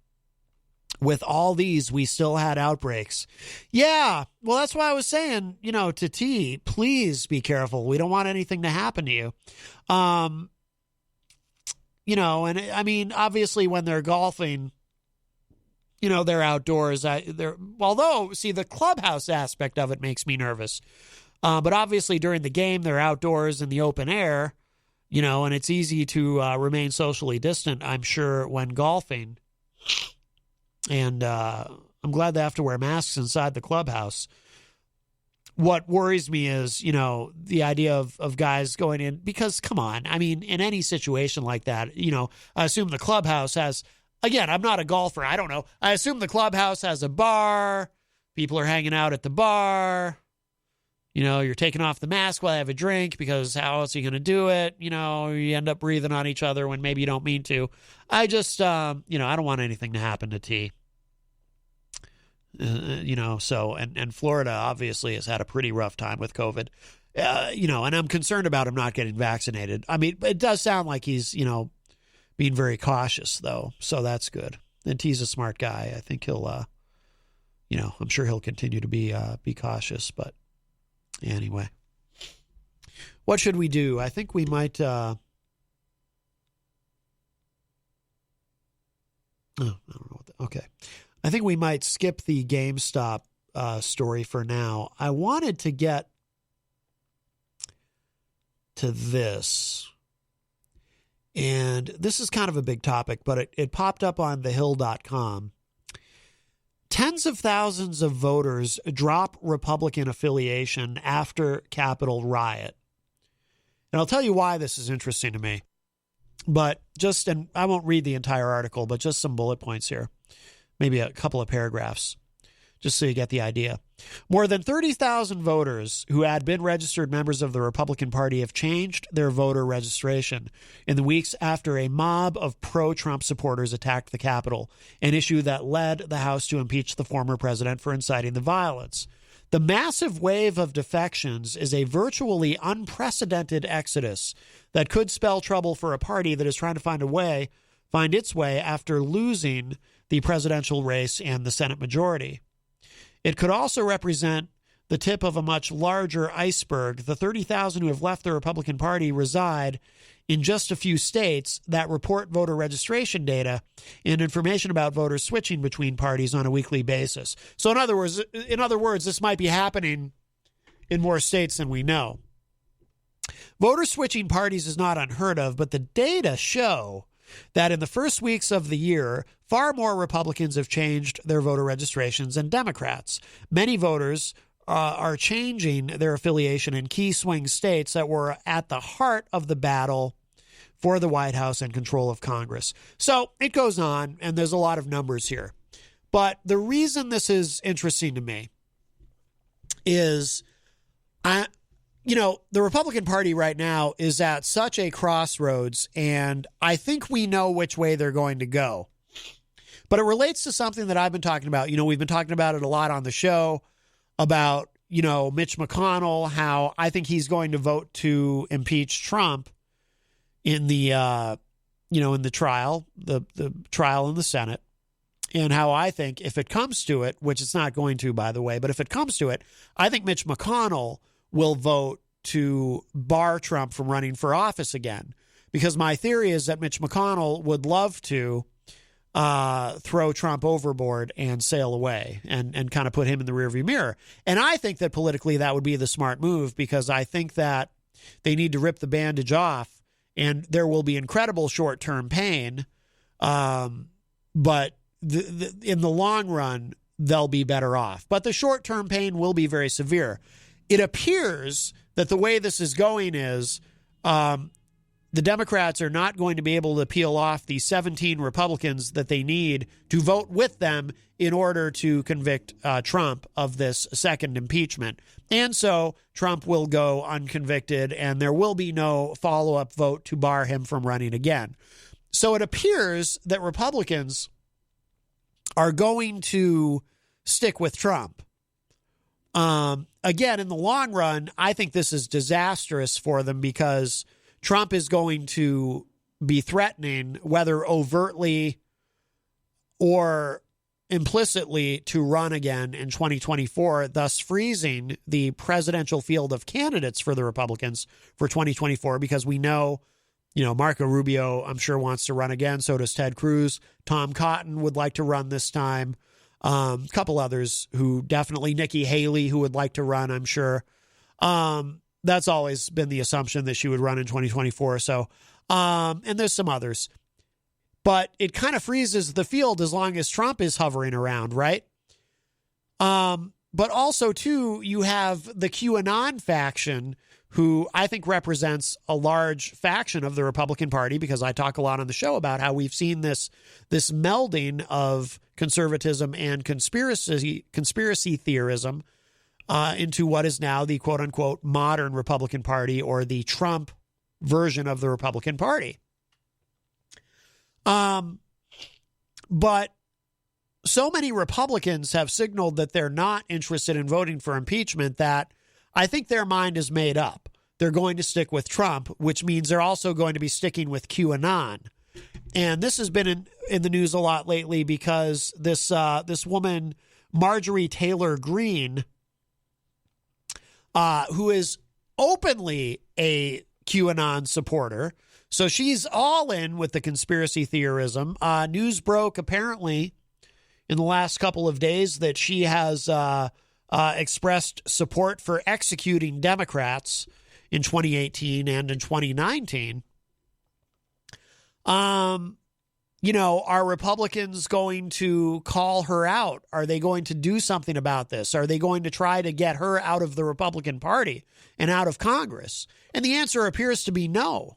With all these, we still had outbreaks. Yeah, well, that's why I was saying, to T, please be careful. We don't want anything to happen to you. And I mean, obviously when they're golfing, they're outdoors. Although, see, the clubhouse aspect of it makes me nervous. But obviously during the game, they're outdoors in the open air, and it's easy to remain socially distant, I'm sure, when golfing. And I'm glad they have to wear masks inside the clubhouse. What worries me is, the idea of guys going in, because, come on, I mean, in any situation like that, I assume the clubhouse has, again, I'm not a golfer, I don't know. I assume the clubhouse has a bar, people are hanging out at the bar. You're taking off the mask while I have a drink because how else are you going to do it? You end up breathing on each other when maybe you don't mean to. I just, I don't want anything to happen to T. So, and Florida obviously has had a pretty rough time with COVID, and I'm concerned about him not getting vaccinated. I mean, it does sound like he's, being very cautious though. So that's good. And T's a smart guy. I think he'll, I'm sure he'll continue to be cautious, but anyway, what should we do? I think we might, I don't know. Okay. I think we might skip the GameStop story for now. I wanted to get to this, and this is kind of a big topic, but it popped up on thehill.com. Tens of thousands of voters drop Republican affiliation after Capitol riot. And I'll tell you why this is interesting to me. But and I won't read the entire article, but just some bullet points here. Maybe a couple of paragraphs, just so you get the idea. More than 30,000 voters who had been registered members of the Republican Party have changed their voter registration in the weeks after a mob of pro-Trump supporters attacked the Capitol, an issue that led the House to impeach the former president for inciting the violence. The massive wave of defections is a virtually unprecedented exodus that could spell trouble for a party that is trying to find its way after losing the presidential race and the Senate majority. It could also represent the tip of a much larger iceberg. The 30,000 who have left the Republican Party reside in just a few states that report voter registration data and information about voters switching between parties on a weekly basis. So in other words, this might be happening in more states than we know. Voter switching parties is not unheard of, but the data show that in the first weeks of the year, far more Republicans have changed their voter registrations than Democrats. Many voters are changing their affiliation in key swing states that were at the heart of the battle for the White House and control of Congress. So it goes on, and there's a lot of numbers here. But the reason this is interesting to me is, the Republican Party right now is at such a crossroads, and I think we know which way they're going to go. But it relates to something that I've been talking about. We've been talking about it a lot on the show about, Mitch McConnell, how I think he's going to vote to impeach Trump in the, in the trial in the Senate, and how I think if it comes to it, which it's not going to, by the way, but if it comes to it, I think Mitch McConnell will vote to bar Trump from running for office again. Because my theory is that Mitch McConnell would love to throw Trump overboard and sail away and kind of put him in the rearview mirror. And I think that politically that would be the smart move, because I think that they need to rip the bandage off, and there will be incredible short-term pain. But in the long run, they'll be better off. But the short-term pain will be very severe. It appears that the way this is going is the Democrats are not going to be able to peel off the 17 Republicans that they need to vote with them in order to convict Trump of this second impeachment. And so Trump will go unconvicted, and there will be no follow-up vote to bar him from running again. So it appears that Republicans are going to stick with Trump. Again, in the long run, I think this is disastrous for them because Trump is going to be threatening, whether overtly or implicitly, to run again in 2024, thus freezing the presidential field of candidates for the Republicans for 2024, because we know, Marco Rubio, I'm sure, wants to run again. So does Ted Cruz. Tom Cotton would like to run this time. A couple others who definitely, Nikki Haley, who would like to run, I'm sure. That's always been the assumption that she would run in 2024. So, and there's some others. But it kind of freezes the field as long as Trump is hovering around, right? But also, too, you have the QAnon faction, who I think represents a large faction of the Republican Party, because I talk a lot on the show about how we've seen this melding of conservatism and conspiracy theorism into what is now the quote-unquote modern Republican Party, or the Trump version of the Republican Party. But so many Republicans have signaled that they're not interested in voting for impeachment that I think their mind is made up. They're going to stick with Trump, which means they're also going to be sticking with QAnon. And this has been in the news a lot lately because this woman, Marjorie Taylor Greene, who is openly a QAnon supporter, so she's all in with the conspiracy theorism. News broke apparently in the last couple of days that she has expressed support for executing Democrats in 2018 and in 2019. Are Republicans going to call her out? Are they going to do something about this? Are they going to try to get her out of the Republican Party and out of Congress? And the answer appears to be no.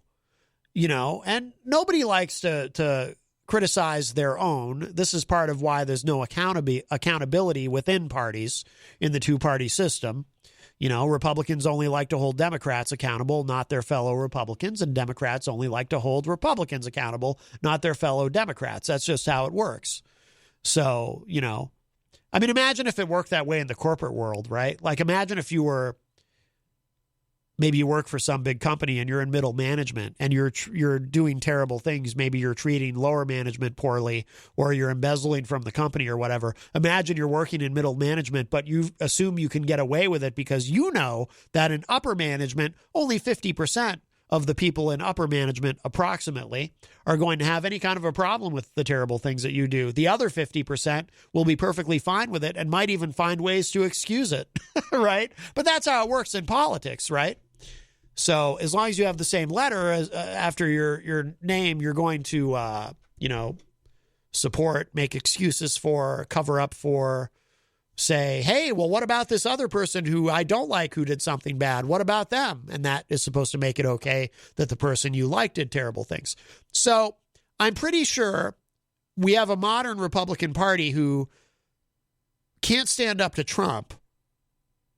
And nobody likes to criticize their own. This is part of why there's no accountability within parties in the two-party system. Republicans only like to hold Democrats accountable, not their fellow Republicans, and Democrats only like to hold Republicans accountable, not their fellow Democrats. That's just how it works. So, imagine if it worked that way in the corporate world, right? Like, imagine if maybe you work for some big company and you're in middle management and you're doing terrible things. Maybe you're treating lower management poorly, or you're embezzling from the company or whatever. Imagine you're working in middle management, but you assume you can get away with it because you know that in upper management, only 50% of the people in upper management approximately are going to have any kind of a problem with the terrible things that you do. The other 50% will be perfectly fine with it and might even find ways to excuse it, right? But that's how it works in politics, right? So as long as you have the same letter as after your name, you're going to, support, make excuses for, cover up for, say, hey, well, what about this other person who I don't like who did something bad? What about them? And that is supposed to make it okay that the person you like did terrible things. So I'm pretty sure we have a modern Republican Party who can't stand up to Trump.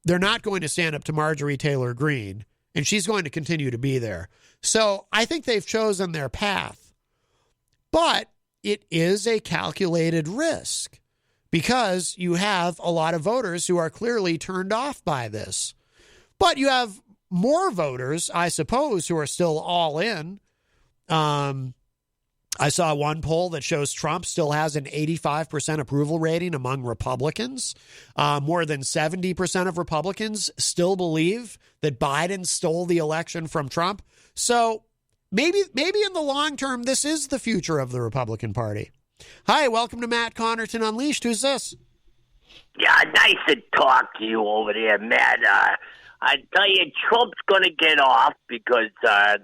They're not going to stand up to Marjorie Taylor Greene, and she's going to continue to be there. So I think they've chosen their path. But it is a calculated risk because you have a lot of voters who are clearly turned off by this. But you have more voters, I suppose, who are still all in. I saw one poll that shows Trump still has an 85% approval rating among Republicans. More than 70% of Republicans still believe that Biden stole the election from Trump. So maybe in the long term, this is the future of the Republican Party. Hi, welcome to Matt Connarton Unleashed. Who's this? Yeah, nice to talk to you over there, Matt. I tell you, Trump's going to get off because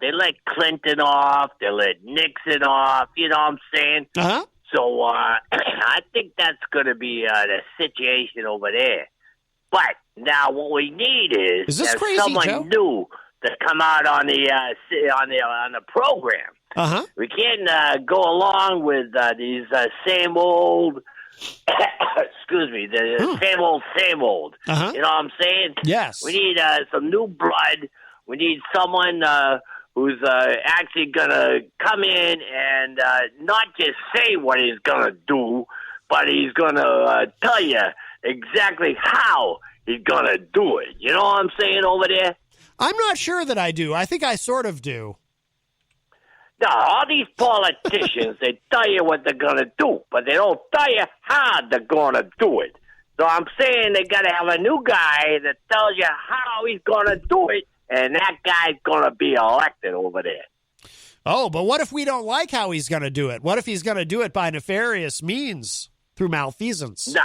they let Clinton off, they let Nixon off, you know what I'm saying? Uh-huh. So I think that's going to be the situation over there. But now what we need is this Crazy someone Joe? new to come out on the program. Uh-huh. We can't go along with these same old. Excuse me, same old. Uh-huh. You know what I'm saying? Yes. We need some new blood. We need someone who's actually going to come in and not just say what he's going to do, but he's going to tell you exactly how he's going to do it. You know what I'm saying over there? I'm not sure that I do. I think I sort of do. No, all these politicians, they tell you what they're going to do, but they don't tell you how they're going to do it. So I'm saying they got to have a new guy that tells you how he's going to do it, and that guy's going to be elected over there. Oh, but what if we don't like how he's going to do it? What if he's going to do it by nefarious means through malfeasance? No.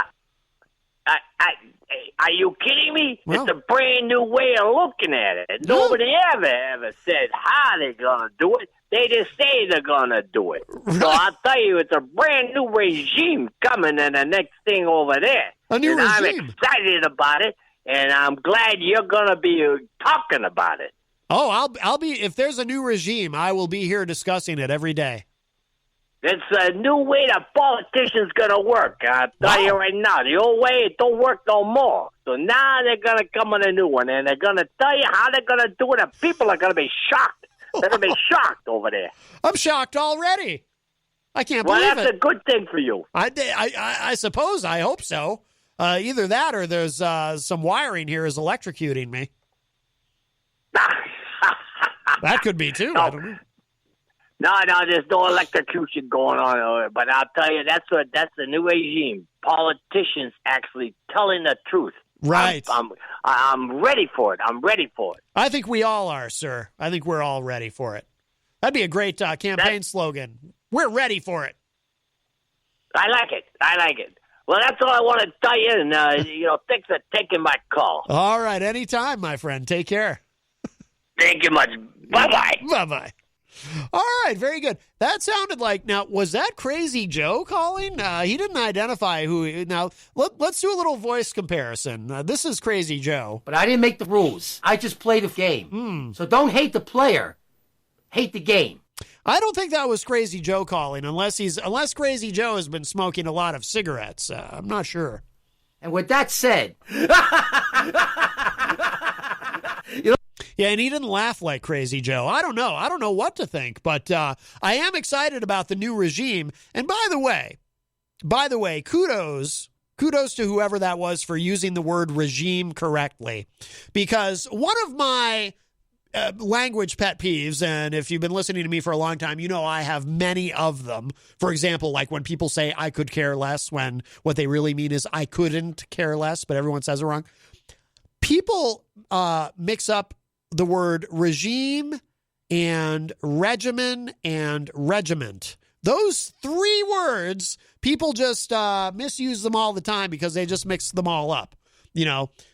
Are you kidding me? Well, it's a brand new way of looking at it. No. Nobody ever said how they're going to do it. They just say they're going to do it. Right. So I'll tell you, it's a brand new regime coming in the next thing over there. A new and regime. I'm excited about it, and I'm glad you're going to be talking about it. Oh, I'll be, if there's a new regime, I will be here discussing it every day. It's a new way that politicians going to work. I'll tell you right now. The old way, it don't work no more. So now they're going to come with a new one, and they're going to tell you how they're going to do it, and people are going to be shocked. They're going to be shocked over there. I'm shocked already. I can't Well, believe that's it. a good thing for you. I suppose. I hope so. Either that or there's some wiring here is electrocuting me. That could be, too. I don't know. No, there's no electrocution going on over there. But I'll tell you, that's the new regime. Politicians actually telling the truth. Right. I'm ready for it. I'm ready for it. I think we all are, sir. I think we're all ready for it. That'd be a great campaign slogan. We're ready for it. I like it. Well, that's all I want to tell you, and thanks for taking my call. All right, anytime, my friend. Take care. Thank you much. Bye-bye. Bye-bye. All right, very good. That sounded like, now, was that Crazy Joe calling? He didn't identify who. Now, let's do a little voice comparison. This is Crazy Joe. But I didn't make the rules. I just played the game. So don't hate the player. Hate the game. I don't think that was Crazy Joe calling, unless Crazy Joe has been smoking a lot of cigarettes. I'm not sure. And with that said, yeah, and he didn't laugh like Crazy Joe. I don't know what to think, but I am excited about the new regime. And by the way, kudos to whoever that was for using the word regime correctly, because one of my language pet peeves, and if you've been listening to me for a long time, you know I have many of them. For example, like when people say I could care less, when what they really mean is I couldn't care less, but everyone says it wrong. People mix up the word regime and regimen and regiment. Those three words, people just misuse them all the time because they just mix them all up.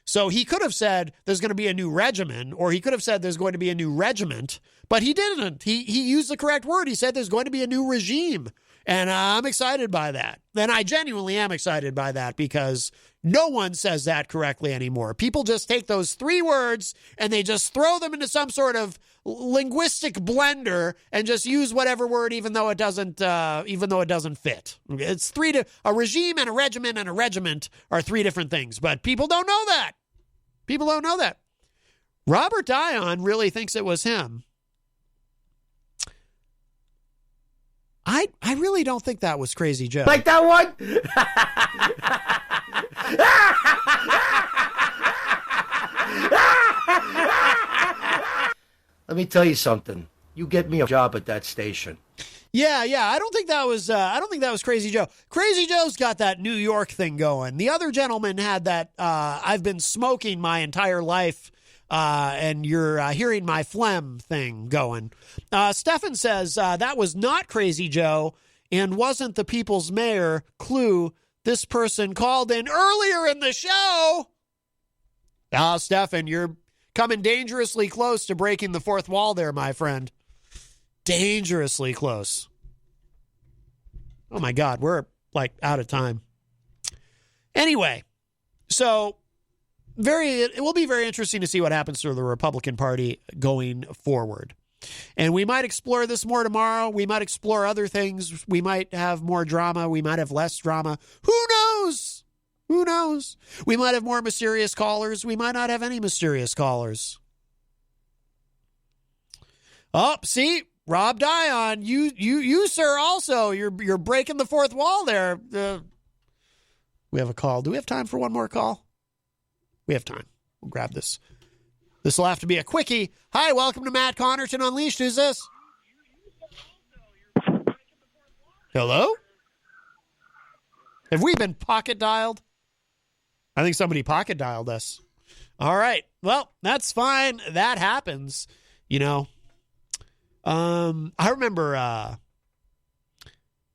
So he could have said there's going to be a new regimen, or he could have said there's going to be a new regiment, but he didn't. He used the correct word. He said there's going to be a new regime, and I'm excited by that. And I genuinely am excited by that because no one says that correctly anymore. People just take those three words and they just throw them into some sort of linguistic blender and just use whatever word, even though it doesn't fit. It's a regime and a regiment and a regiment are three different things, but people don't know that. People don't know that. Robert Dion really thinks it was him. I really don't think that was Crazy Joe. Like that one? Let me tell you something. You get me a job at that station. Yeah. I don't think that was Crazy Joe. Crazy Joe's got that New York thing going. The other gentleman had that I've been smoking my entire life and you're hearing my phlegm thing going. Stefan says that was not Crazy Joe and wasn't the people's mayor. Clue, this person called in earlier in the show. Stefan, you're coming dangerously close to breaking the fourth wall there, my friend. Dangerously close. Oh, my God. We're, out of time. Anyway, so it will be very interesting to see what happens to the Republican Party going forward. And we might explore this more tomorrow. We might explore other things. We might have more drama. We might have less drama. Who knows? Who knows? We might have more mysterious callers. We might not have any mysterious callers. Oh, see, Rob Dion, you sir, also you're breaking the fourth wall there. We have a call. Do we have time for one more call? We have time. We'll grab this. This will have to be a quickie. Hi, welcome to Matt Connarton Unleashed. Who's this? Hello? Have we been pocket dialed? I think somebody pocket dialed us. All right. Well, that's fine. That happens. You know, I remember,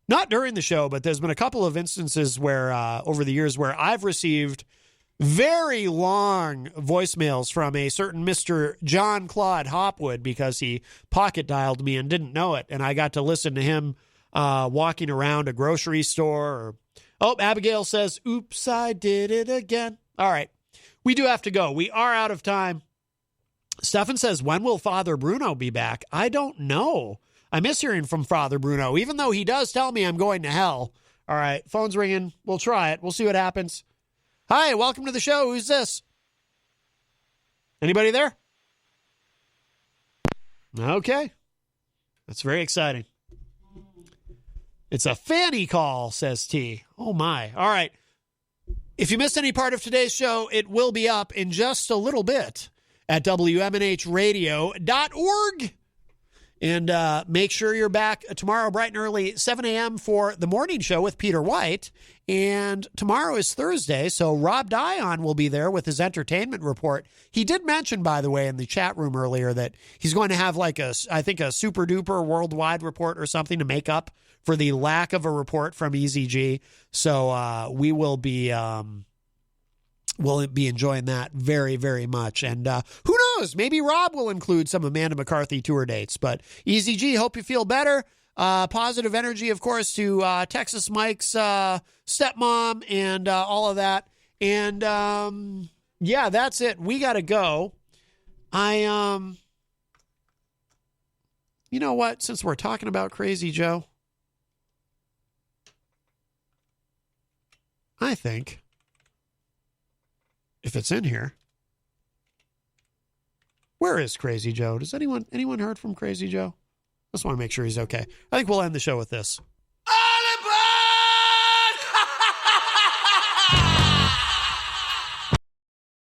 not during the show, but there's been a couple of instances where, over the years where I've received very long voicemails from a certain Mr. John Claude Hopwood because he pocket dialed me and didn't know it. And I got to listen to him walking around a grocery store. Abigail says, oops, I did it again. All right. We do have to go. We are out of time. Stefan says, when will Father Bruno be back? I don't know. I miss hearing from Father Bruno, even though he does tell me I'm going to hell. All right. Phone's ringing. We'll try it. We'll see what happens. Hi, welcome to the show. Who's this? Anybody there? Okay. That's very exciting. It's a fanny call, says T. Oh, my. All right. If you missed any part of today's show, it will be up in just a little bit at WMNHradio.org. And make sure you're back tomorrow bright and early, 7 a.m. for the morning show with Peter White. And tomorrow is Thursday, so Rob Dion will be there with his entertainment report. He did mention, by the way, in the chat room earlier that he's going to have like a super duper worldwide report or something to make up for the lack of a report from Eazy-G. So we will be... We'll be enjoying that very, very much. And who knows? Maybe Rob will include some Amanda McCarthy tour dates. But Eazy-G, hope you feel better. Positive energy, of course, to Texas Mike's stepmom and all of that. And, yeah, that's it. We got to go. You know what? Since we're talking about Crazy Joe, I think... if it's in here. Where is Crazy Joe? Does anyone heard from Crazy Joe? Just want to make sure he's okay. I think we'll end the show with this.